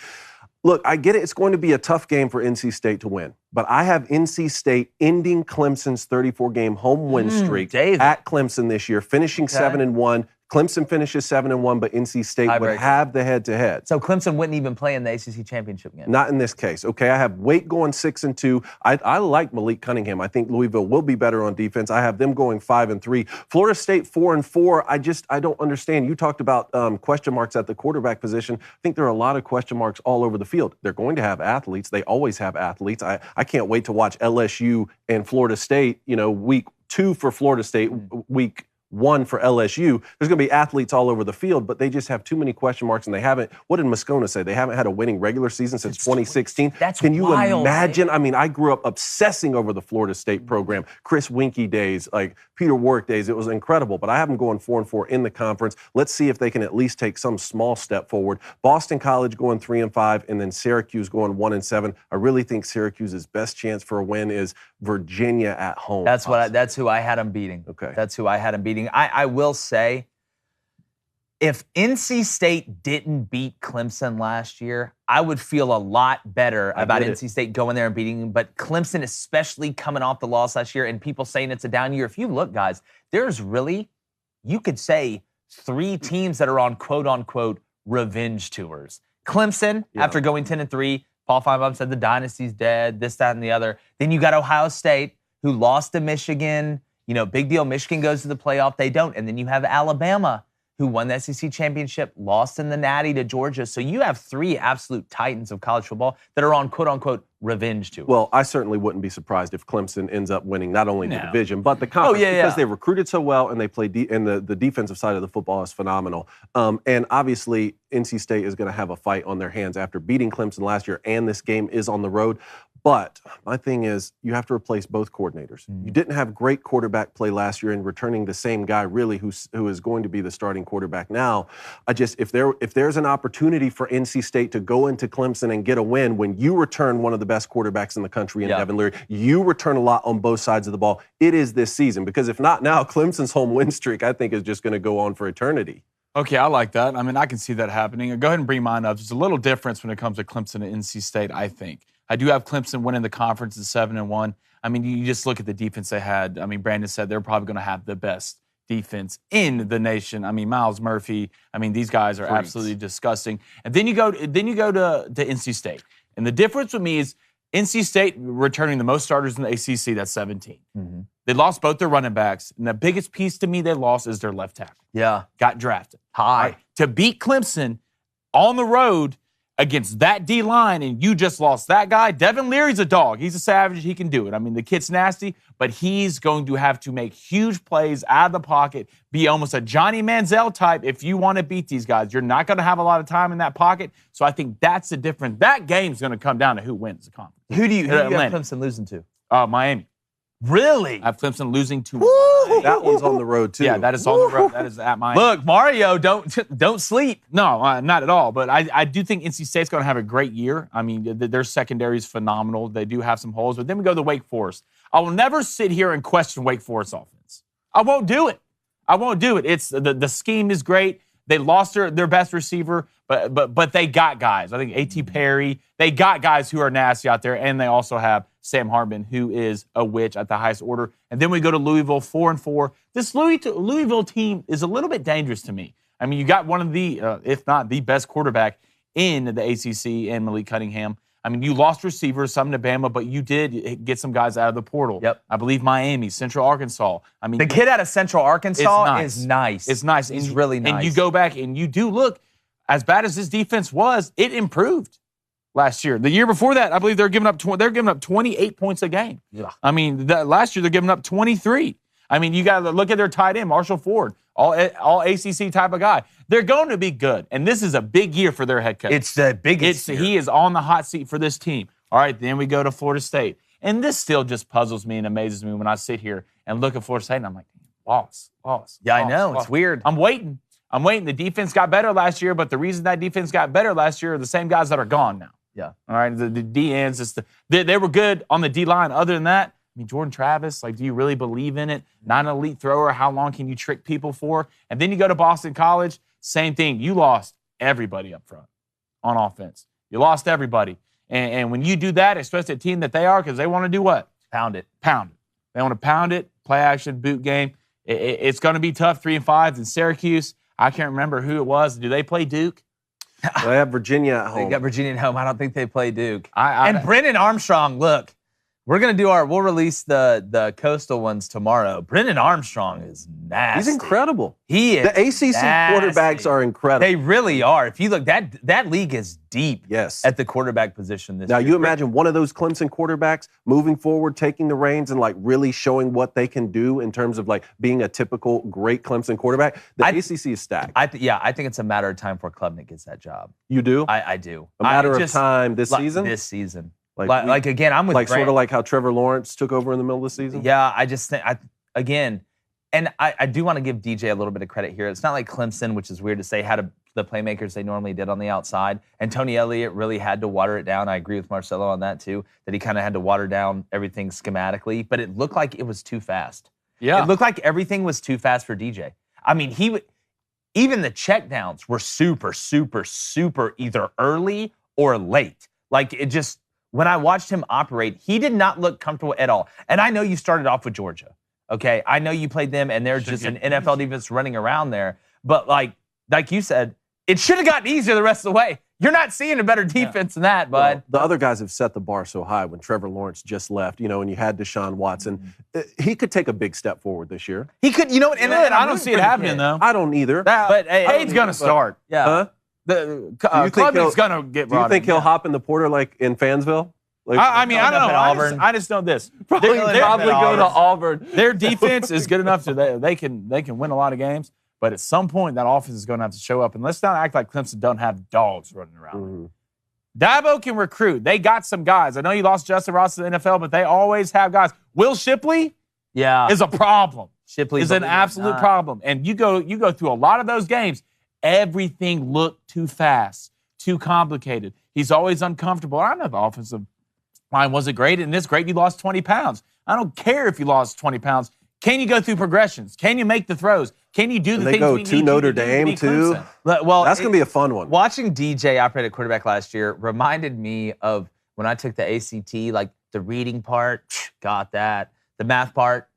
Look, I get it. It's going to be a tough game for NC State to win, but I have NC State ending Clemson's 34-game home win streak David. at Clemson this year, finishing 7-1. Clemson finishes 7-1, but NC State would have the head-to-head. So Clemson wouldn't even play in the ACC championship game. Not in this case. Okay, I have Wake going 6-2. I like Malik Cunningham. I think Louisville will be better on defense. I have them going 5-3. Florida State 4-4. I don't understand. You talked about question marks at the quarterback position. I think there are a lot of question marks all over the field. They're going to have athletes. They always have athletes. I can't wait to watch LSU and Florida State, week 2 for Florida State, week 1 for LSU. There's going to be athletes all over the field, but they just have too many question marks, and they haven't. What did Moscona say? They haven't had a winning regular season since 2016. Can you imagine? Man. I mean, I grew up obsessing over the Florida State program. Chris Winkie days, like Peter Work days. It was incredible, but I have them going 4-4 in the conference. Let's see if they can at least take some small step forward. Boston College going 3-5, and then Syracuse going 1-7. I really think Syracuse's best chance for a win is Virginia at home. That's who I had them beating. Okay. That's who I had them beating. I will say, if NC State didn't beat Clemson last year, I would feel a lot better about NC State going there and beating them. But Clemson, especially coming off the loss last year and people saying it's a down year, if you look, guys, there's really, you could say, 3 teams that are on quote-unquote revenge tours. Clemson, after going 10-3, Paul Feinbaum said the dynasty's dead, this, that, and the other. Then you got Ohio State, who lost to Michigan. Big deal. Michigan goes to the playoff. They don't. And then you have Alabama, who won the SEC championship, lost in the Natty to Georgia. So you have 3 absolute titans of college football that are on quote-unquote revenge tour. Well, I certainly wouldn't be surprised if Clemson ends up winning not only the division, but the conference because they recruited so well and they play and the defensive side of the football is phenomenal. And obviously, NC State is going to have a fight on their hands after beating Clemson last year, and this game is on the road. But my thing is, you have to replace both coordinators. You didn't have great quarterback play last year, and returning the same guy really who is going to be the starting quarterback now. If there's an opportunity for NC State to go into Clemson and get a win when you return one of the best quarterbacks in the country in Devin Leary, you return a lot on both sides of the ball. It is this season, because if not now, Clemson's home win streak, I think, is just going to go on for eternity. Okay, I like that. I mean, I can see that happening. Go ahead and bring mine up. There's a little difference when it comes to Clemson and NC State, I think. I do have Clemson winning the conference at 7-1. I mean, you just look at the defense they had. I mean, Brandon said they're probably going to have the best defense in the nation. I mean, Miles Murphy. I mean, these guys are absolutely disgusting. And then you go to NC State. And the difference with me is NC State returning the most starters in the ACC. That's 17. They lost both their running backs. And the biggest piece to me they lost is their left tackle. Yeah. Got drafted. High. Right. To beat Clemson on the road against that D-line, and you just lost that guy. Devin Leary's a dog. He's a savage. He can do it. I mean, the kid's nasty, but he's going to have to make huge plays out of the pocket, be almost a Johnny Manziel type if you want to beat these guys. You're not going to have a lot of time in that pocket, so I think that's the difference. That game's going to come down to who wins the conference. Who do you have Clemson losing to? Miami. Really? I have Clemson losing to Miami. That one's on the road, too. Yeah, that is on the road. That is at Miami. Look, Mario, don't sleep. No, not at all. But I do think NC State's going to have a great year. I mean, their secondary is phenomenal. They do have some holes. But then we go to Wake Forest. I will never sit here and question Wake Forest offense. I won't do it. It's the scheme is great. They lost their best receiver, but they got guys. I think A.T. Perry. They got guys who are nasty out there, and they also have Sam Hartman, who is a witch at the highest order. And then we go to Louisville, 4-4. This Louisville team is a little bit dangerous to me. I mean, you got one of the, if not the best quarterback in the ACC, and Malik Cunningham. I mean, you lost receivers, some to Bama, but you did get some guys out of the portal. Yep. I believe Miami, Central Arkansas. I mean, the kid out of Central Arkansas is nice. It's nice. He's really nice. And you go back and you do look, as bad as this defense was, it improved last year. The year before that, I believe they're giving up 28 points a game. Yeah. I mean, last year they're giving up 23. I mean, you got to look at their tight end, Marshall Ford, all ACC type of guy. They're going to be good, and this is a big year for their head coach. It's the biggest year. He is on the hot seat for this team. All right, then we go to Florida State. And this still just puzzles me and amazes me when I sit here and look at Florida State, and I'm like, loss. Yeah, I know. It's weird. I'm waiting. The defense got better last year, but the reason that defense got better last year are the same guys that are gone now. Yeah. All right, the D ends, they were good on the D line. Other than that, I mean, Jordan Travis, like, do you really believe in it? Not an elite thrower. How long can you trick people for? And then you go to Boston College, same thing. You lost everybody up front on offense. You lost everybody. And when you do that, especially a team that they are, because they want to do what? Pound it. They want to pound it, play action, boot game. It's going to be tough, 3-5. And Syracuse, I can't remember who it was. Do they play Duke? They have Virginia at home. They got Virginia at home. I don't think they play Duke. I and Brennan Armstrong, look, we'll release the coastal ones tomorrow. Brennan Armstrong is nasty. He's incredible. He is. The ACC quarterbacks are incredible. They really are. If you look, that league is deep. Yes. At the quarterback position this Now, year. you imagine one of those Clemson quarterbacks moving forward, taking the reins, and like really showing what they can do in terms of like being a typical great Clemson quarterback. The ACC is stacked. I think it's a matter of time before Klubnik gets that job. You do? I do. A matter of time this season? This season. Like again, I'm with like Grant. sort of like how Trevor Lawrence took over in the middle of the season? Yeah, I just think, I do want to give DJ a little bit of credit here. It's not like Clemson, which is weird to say, had the playmakers they normally did on the outside. And Tony Elliott really had to water it down. I agree with Marcello on that too, that he kind of had to water down everything schematically. But it looked like it was too fast. Yeah. It looked like everything was too fast for DJ. I mean, even the checkdowns were super, super, super either early or late. Like it just, when I watched him operate, he did not look comfortable at all. And I know you started off with Georgia, okay? I know you played them, and they're just an NFL defense running around there. But like you said, it should have gotten easier the rest of the way. You're not seeing a better defense than that, bud. Well, the other guys have set the bar so high when Trevor Lawrence just left, and you had Deshaun Watson. He could take a big step forward this year. He could, and I don't see it happening, though. I don't either. But Peyton's going to start. Yeah. Huh? Klubnik's going to get Do you think he'll hop in the portal like in Fansville? Like, I mean, I don't know. Auburn. I just know this. Probably go to Auburn. Their defense is good enough to they can win a lot of games. But at some point, that offense is going to have to show up. And let's not act like Clemson don't have dogs running around. Dabo can recruit. They got some guys. I know you lost Justin Ross to the NFL, but they always have guys. Will Shipley is a problem. Shipley is an absolute problem. And you go through a lot of those games. Everything looked too fast, too complicated. He's always uncomfortable. I know the offensive line wasn't great, and it's great you lost 20 pounds. I don't care if you lost 20 pounds. Can you go through progressions? Can you make the throws? Can you do the things they go we to need Notre you to Dame do to be too? Clemson? Well, that's going to be a fun one. Watching DJ operate at quarterback last year reminded me of when I took the ACT, like the reading part, got that. The math part,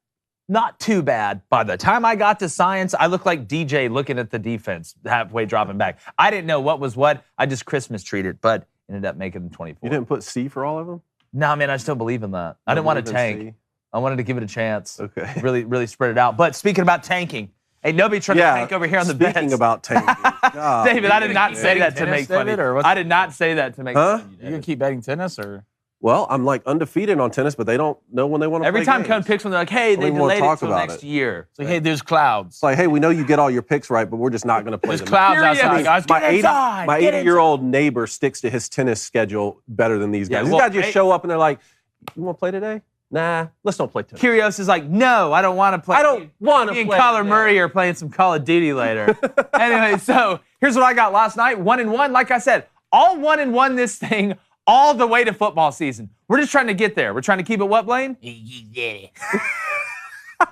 not too bad. By the time I got to science, I looked like DJ looking at the defense, halfway dropping back. I didn't know what was what. I just Christmas treated, but ended up making them 24. You didn't put C for all of them? No, man, I still believe in that. I didn't want to tank. C? I wanted to give it a chance. Okay. Really, really spread it out. But speaking about tanking, ain't nobody trying to tank over here on the bets. Speaking about tanking. God, David, I did not say that to make funny. I did not say that to make funny. You going to keep betting tennis or? Well, I'm like undefeated on tennis, but they don't know when they want to play Every time games. Cone picks one, they're like, hey, they delayed it till next year. It's like, hey, there's clouds. It's like, hey, we know you get all your picks right, but we're just not going to play them. There's clouds outside, guys. My 80-year-old neighbor sticks to his tennis schedule better than these guys. These guys just show up and they're like, you want to play today? Nah, let's don't play tennis. Curios is like, no, I don't want to play. I don't want to play. Me and Kyler Murray are playing some Call of Duty later. Anyway, so here's what I got last night. 1-1. Like I said, all 1-1 this thing all the way to football season. We're just trying to get there. We're trying to keep it what, Blaine?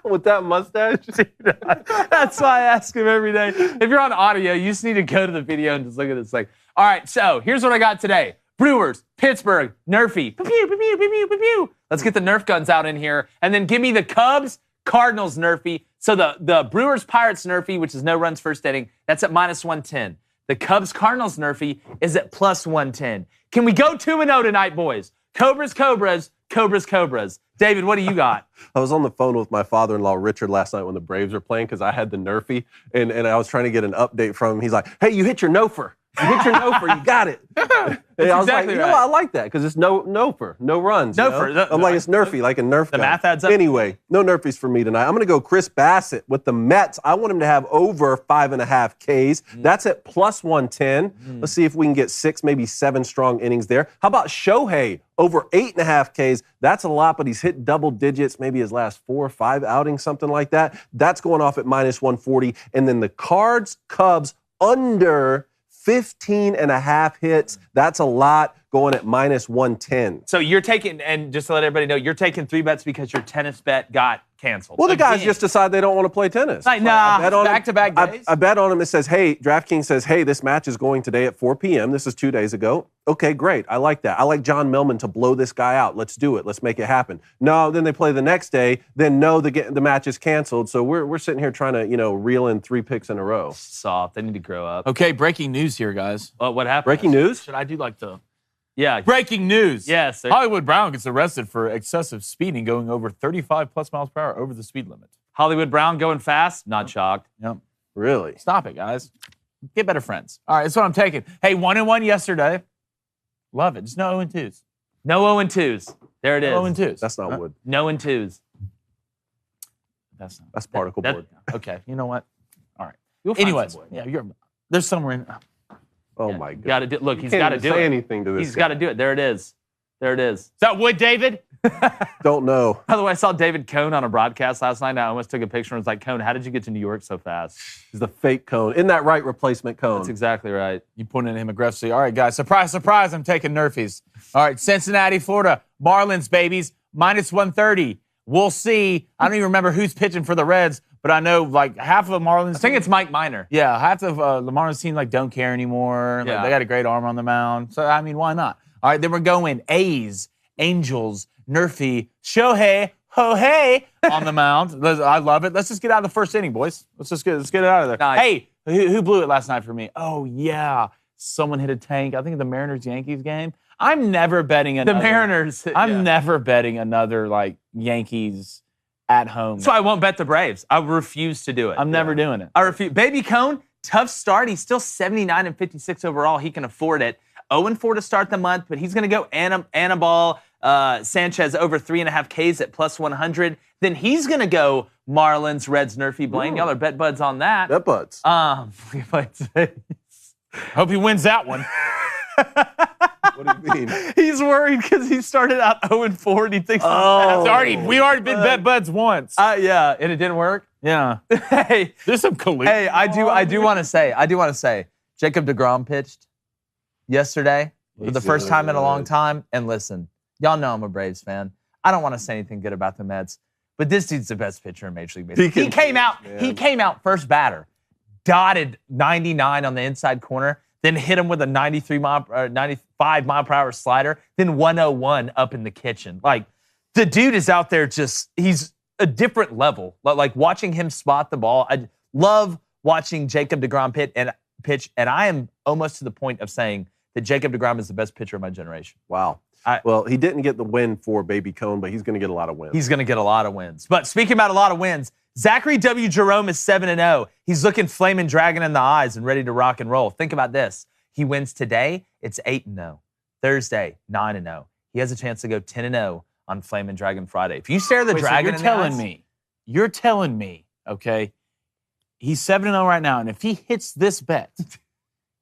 With that mustache? That's why I ask him every day. If you're on audio, you just need to go to the video and just look at this thing. All right, so here's what I got today. Brewers, Pittsburgh, Nerfy. Pew, pew, pew, pew, pew, pew, pew. Let's get the Nerf guns out in here. And then give me the Cubs, Cardinals, Nerfy. So the Brewers, Pirates, Nerfy, which is no runs first inning, that's at -110. The Cubs, Cardinals, Nerfy is at +110. Can we go 2-0 tonight, boys? Cobras, Cobras, Cobras, Cobras. David, what do you got? I was on the phone with my father-in-law, Richard, last night when the Braves were playing because I had the Nerfy, and I was trying to get an update from him. He's like, hey, you hit your no-for. You hit your no-for. You got it. And I was exactly like, I like that because it's no-for, no runs. No-for. I'm like, it's Nerfy, like a Nerf gun. The math adds up. Anyway, no Nerfies for me tonight. I'm going to go Chris Bassett with the Mets. I want him to have over 5.5 Ks. That's at +110. Let's see if we can get 6, maybe 7 strong innings there. How about Shohei? Over 8.5 Ks. That's a lot, but he's hit double digits, maybe his last 4 or 5 outings, something like that. That's going off at -140. And then the Cards, Cubs, under 15.5 hits. That's a lot, going at -110. So you're taking, and just to let everybody know, you're taking 3 bets because your tennis bet got canceled. Well, the guys Again. just decide they don't want to play tennis. Like, nah, I bet on back-to-back I- days? I bet on them. It says, hey, DraftKings says, hey, this match is going today at 4 p.m. This is 2 days ago. Okay, great. I like that. I like John Millman to blow this guy out. Let's do it. Let's make it happen. No, then they play the next day. Then no, the match is canceled. So we're sitting here trying to, reel in 3 picks in a row. Soft. They need to grow up. Okay, breaking news here, guys. What happened? Breaking news? Should I do like the Yeah. breaking news? Yes. Hollywood Brown gets arrested for excessive speeding, going over 35 plus miles per hour over the speed limit. Hollywood Brown going fast. Not shocked. Yep. Really? Stop it, guys. Get better friends. All right, that's what I'm taking. Hey, 1-1 yesterday. Love it. Just no 0-2s. No 0-2s. There it is. No 0-2s. That's not wood. No 2s. That's not. That's particle that- board. Okay, you know what? All right. You'll find Anyways, some wood. yeah, there's somewhere in. Oh, Yeah. my God. Got to do. Look, You he's can't got to even do say it. anything to this He's guy. got to do it. There it is. There it is. Is that wood, David? Don't know. By the way, I saw David Cohn on a broadcast last night. And I almost took a picture and was like, Cohn, how did you get to New York so fast? He's the fake cone. Isn't that right, replacement cone? That's exactly right. You pointed at him aggressively. All right, guys. Surprise, surprise. I'm taking Nerfies. All right, Cincinnati, Florida. Marlins, babies. Minus 130. We'll see. I don't even remember who's pitching for the Reds, but I know like half of the Marlins. I think it's Mike Minor. Yeah, half of the Marlins team like don't care anymore. Like, Yeah. they got a great arm on the mound. So, I mean, why not? All right, then we're going A's, Angels, Nerfy, Shohei, Ho-Hey on the mound. I love it. Let's just get out of the first inning, boys. Let's get it out of there. Nice. Hey, who blew it last night for me? Oh, yeah. Someone hit a tank. I think the Mariners-Yankees game. I'm never betting The another. Mariners. I'm never betting another, like, Yankees at home. So I won't bet the Braves. I refuse to do it. I'm never doing it. I refuse. Baby Cone, tough start. He's still 79 and 56 overall. He can afford it. 0-4 to start the month, but he's going to go Anibal Sanchez over 3.5 Ks at plus 100. Then he's going to go Marlins, Reds, Nerfy, Blaine. Y'all are bet buds on that. Bet buds. Hope he wins that one. What do you mean? He's worried because he started out 0-4 and he thinks We already been bet buds once. yeah, and it didn't work. Yeah. Hey, There's some collusion. hey, I do want to say, Jacob deGrom pitched yesterday for the first time in a long time. And listen, y'all know I'm a Braves fan. I don't want to say anything good about the Mets, but this dude's the best pitcher in Major League Baseball. He came out first batter, dotted 99 on the inside corner, then hit him with a 95 mile per hour slider, then 101 up in the kitchen. Like, the dude is out there he's a different level. Like, watching him spot the ball. I love watching Jacob deGrom pitch, and I am almost to the point of saying that Jacob deGrom is the best pitcher of my generation. Wow. Well, he didn't get the win for Baby Cone, but he's going to get a lot of wins. He's going to get a lot of wins. But speaking about a lot of wins, Zachary W. Jerome is 7-0. He's looking flaming dragon in the eyes and ready to rock and roll. Think about this. He wins today, it's 8-0. Thursday, 9-0. He has a chance to go 10-0 on Flaming Dragon Friday. If you stare the dragon in the eyes, You're telling me, okay, he's 7-0 right now, and if he hits this bet,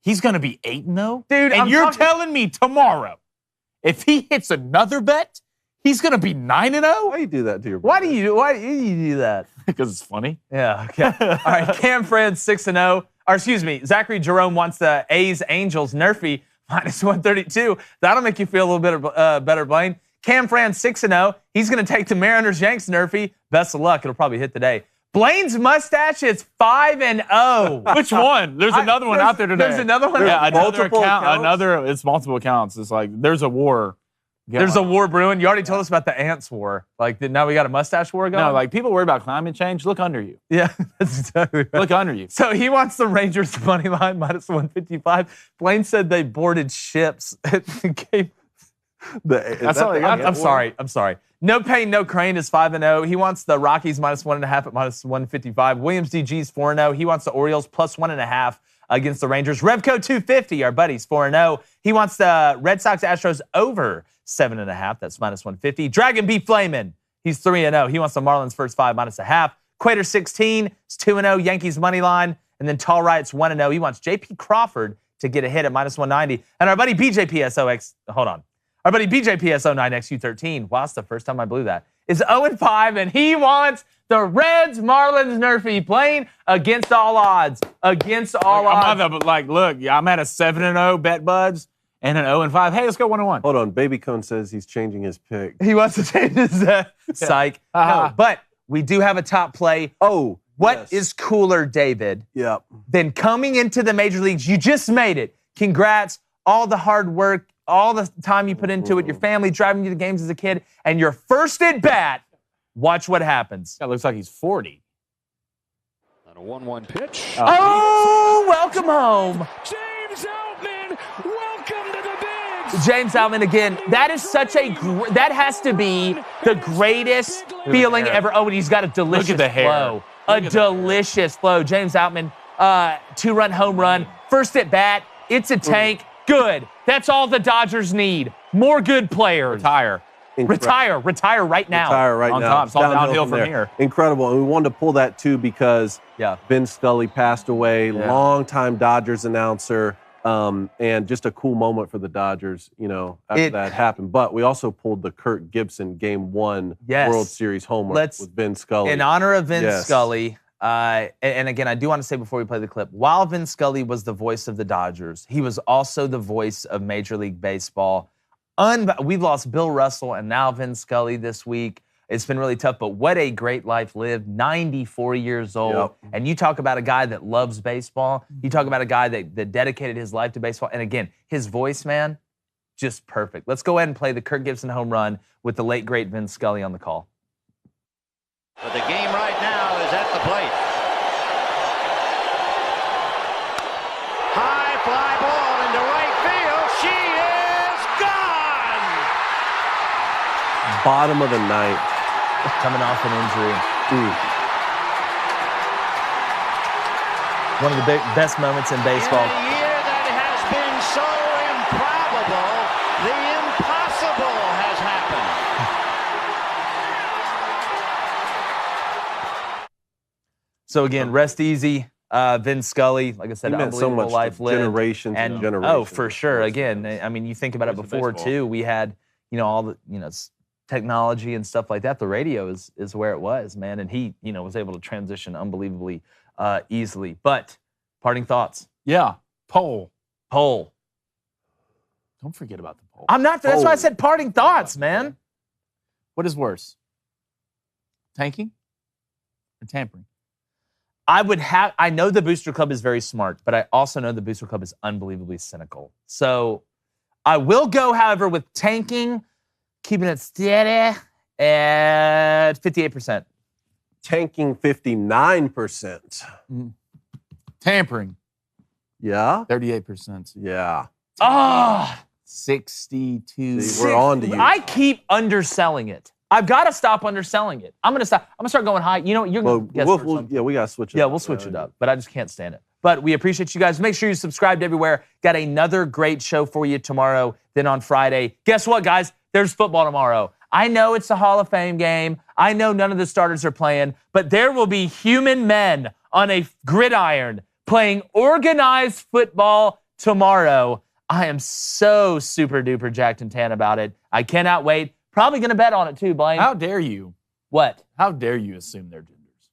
he's going to be 8-0? Dude, and I'm you're talking- telling me tomorrow, if he hits another bet, he's going to be 9-0? Why do you do that to your why brother? do you do that? Because it's funny. Yeah, okay. All right, Cam Friends 6-0. Or excuse me, Zachary Jerome wants the A's Angels Nerfy minus 132. That'll make you feel a little bit better, Blaine. Cam Friends 6-0. He's going to take the Mariners Yanks Nerfy. Best of luck. It'll probably hit today. Blaine's mustache is 5-0. Which one? There's another one out there today. There's another one. Yeah, another multiple account. accounts? It's multiple accounts. It's like there's a war. There's a war brewing. You already told us about the ants war. Like, now we got a mustache war going? No, like people worry about climate change. Look under you. Yeah, that's exactly right. Look under you. So he wants the Rangers money line minus 155. Blaine said they boarded ships at the Cape. That's all they got. I'm sorry. No Payne, no Crane is 5-0. He wants the Rockies minus 1.5 at minus 155. Williams DG's 4-0. He wants the Orioles plus 1.5 against the Rangers. Revco 250, our buddies, 4-0. He wants the Red Sox Astros over 7.5. That's minus 150. Dragon B Flamin'. He's 3-0. He wants the Marlins first 5 minus a half. Quater 16 is 2-0. Yankees money line. And then Tall Riot's 1-0. He wants JP Crawford to get a hit at minus 190. And our buddy BJPSOX, hold on. Our buddy BJPSO9XU13, wow, that's the first time I blew that, is 0-5, and he wants the Reds, Marlins, Nerfy playing against all odds. Against all odds. I'm at a 7-0 bet buds and an 0-5. Hey, let's go 1-1. Hold on. Baby Cone says he's changing his pick. He wants to change his psych. Uh-huh. No, but we do have a top play. Oh, What is cooler, David, Yep. than coming into the major leagues? You just made it. Congrats. All the hard work, all the time you put into it, your family driving you to games as a kid, and your first at bat. Watch what happens. That looks like he's 40. On a 1-1 pitch. Oh, welcome home. James Outman, welcome to the bigs. James Outman again. That is such a that has to be the greatest feeling ever. Oh, and he's got a delicious the hair. flow. A delicious flow. James Outman, 2-run home run. First at bat. It's a tank. Good. That's all the Dodgers need. More good players. Retire. Incredible. Retire right now. Retire right On now. top. It's all downhill from there. here. Incredible. And we wanted to pull that too because Yeah. Vin Scully passed away, Yeah. longtime Dodgers announcer, and just a cool moment for the Dodgers, after that happened. But we also pulled the Kirk Gibson Game 1 Yes. World Series homer Let's- with Vin Scully. In honor of Vin Yes. Scully, and again, I do want to say before we play the clip, while Vin Scully was the voice of the Dodgers, he was also the voice of Major League Baseball. We've lost Bill Russell and now Vin Scully this week. It's been really tough, but what a great life lived. 94 years old. Yep. And you talk about a guy that loves baseball. You talk about a guy that dedicated his life to baseball. And again, his voice, man, just perfect. Let's go ahead and play the Kirk Gibson home run with the late, great Vin Scully on the call. But the game right now is at the plate. High fly ball into right field. She is gone. Bottom of the ninth. Coming off an injury. One of the best moments in baseball. In a year that has been so improbable, the impossible has happened. So again, rest easy. Vin Scully, like I said, He meant so unbelievable much life to lived. generations and And generations. oh, for sure. Again, I mean, you think about it Years of before baseball. too. We had, all the, technology and stuff like that. The radio is where it was, man. And he, was able to transition unbelievably easily. But parting thoughts. Yeah. Poll. Poll. Don't forget about the poll. I'm not. That's why I Poll. said parting thoughts, man. What is worse? Tanking or tampering? I know the Booster Club is very smart, but I also know the Booster Club is unbelievably cynical. So I will go, however, with tanking, keeping it steady at 58%. Tanking 59%. Tampering. Yeah? 38%. Yeah. Ah, 62. See, we're on to you. I keep underselling it. I've got to stop underselling it. I'm gonna stop. I'm gonna start going high. You know what? You're Well, gonna guess we'll- first we'll- one. yeah, we got to switch it Yeah, up. we'll switch it up, but I just can't stand it. But we appreciate you guys. Make sure you subscribe everywhere. Got another great show for you tomorrow. Then on Friday, guess what, guys? There's football tomorrow. I know it's a Hall of Fame game. I know none of the starters are playing, but there will be human men on a gridiron playing organized football tomorrow. I am so super duper jacked and tan about it. I cannot wait. Probably going to bet on it too, Blaine. How dare you? What? How dare you assume their genders?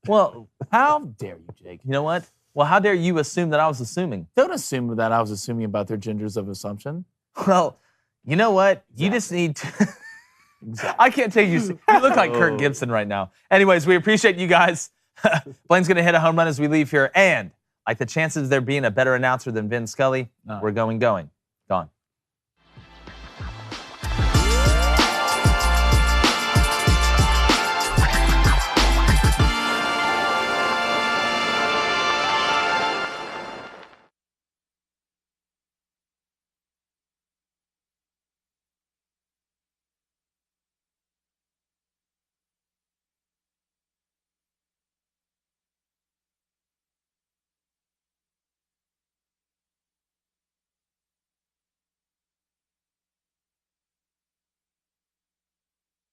Well, How dare you, Jake? you know what? Well, how dare you assume that I was assuming? Don't assume that I was assuming about their genders of assumption. Well, you know what? You just need to. I can't take you. You look like Kirk Gibson right now. Anyways, we appreciate you guys. Blaine's going to hit a home run as we leave here. And like the chances of there being a better announcer than Vin Scully, No. we're going.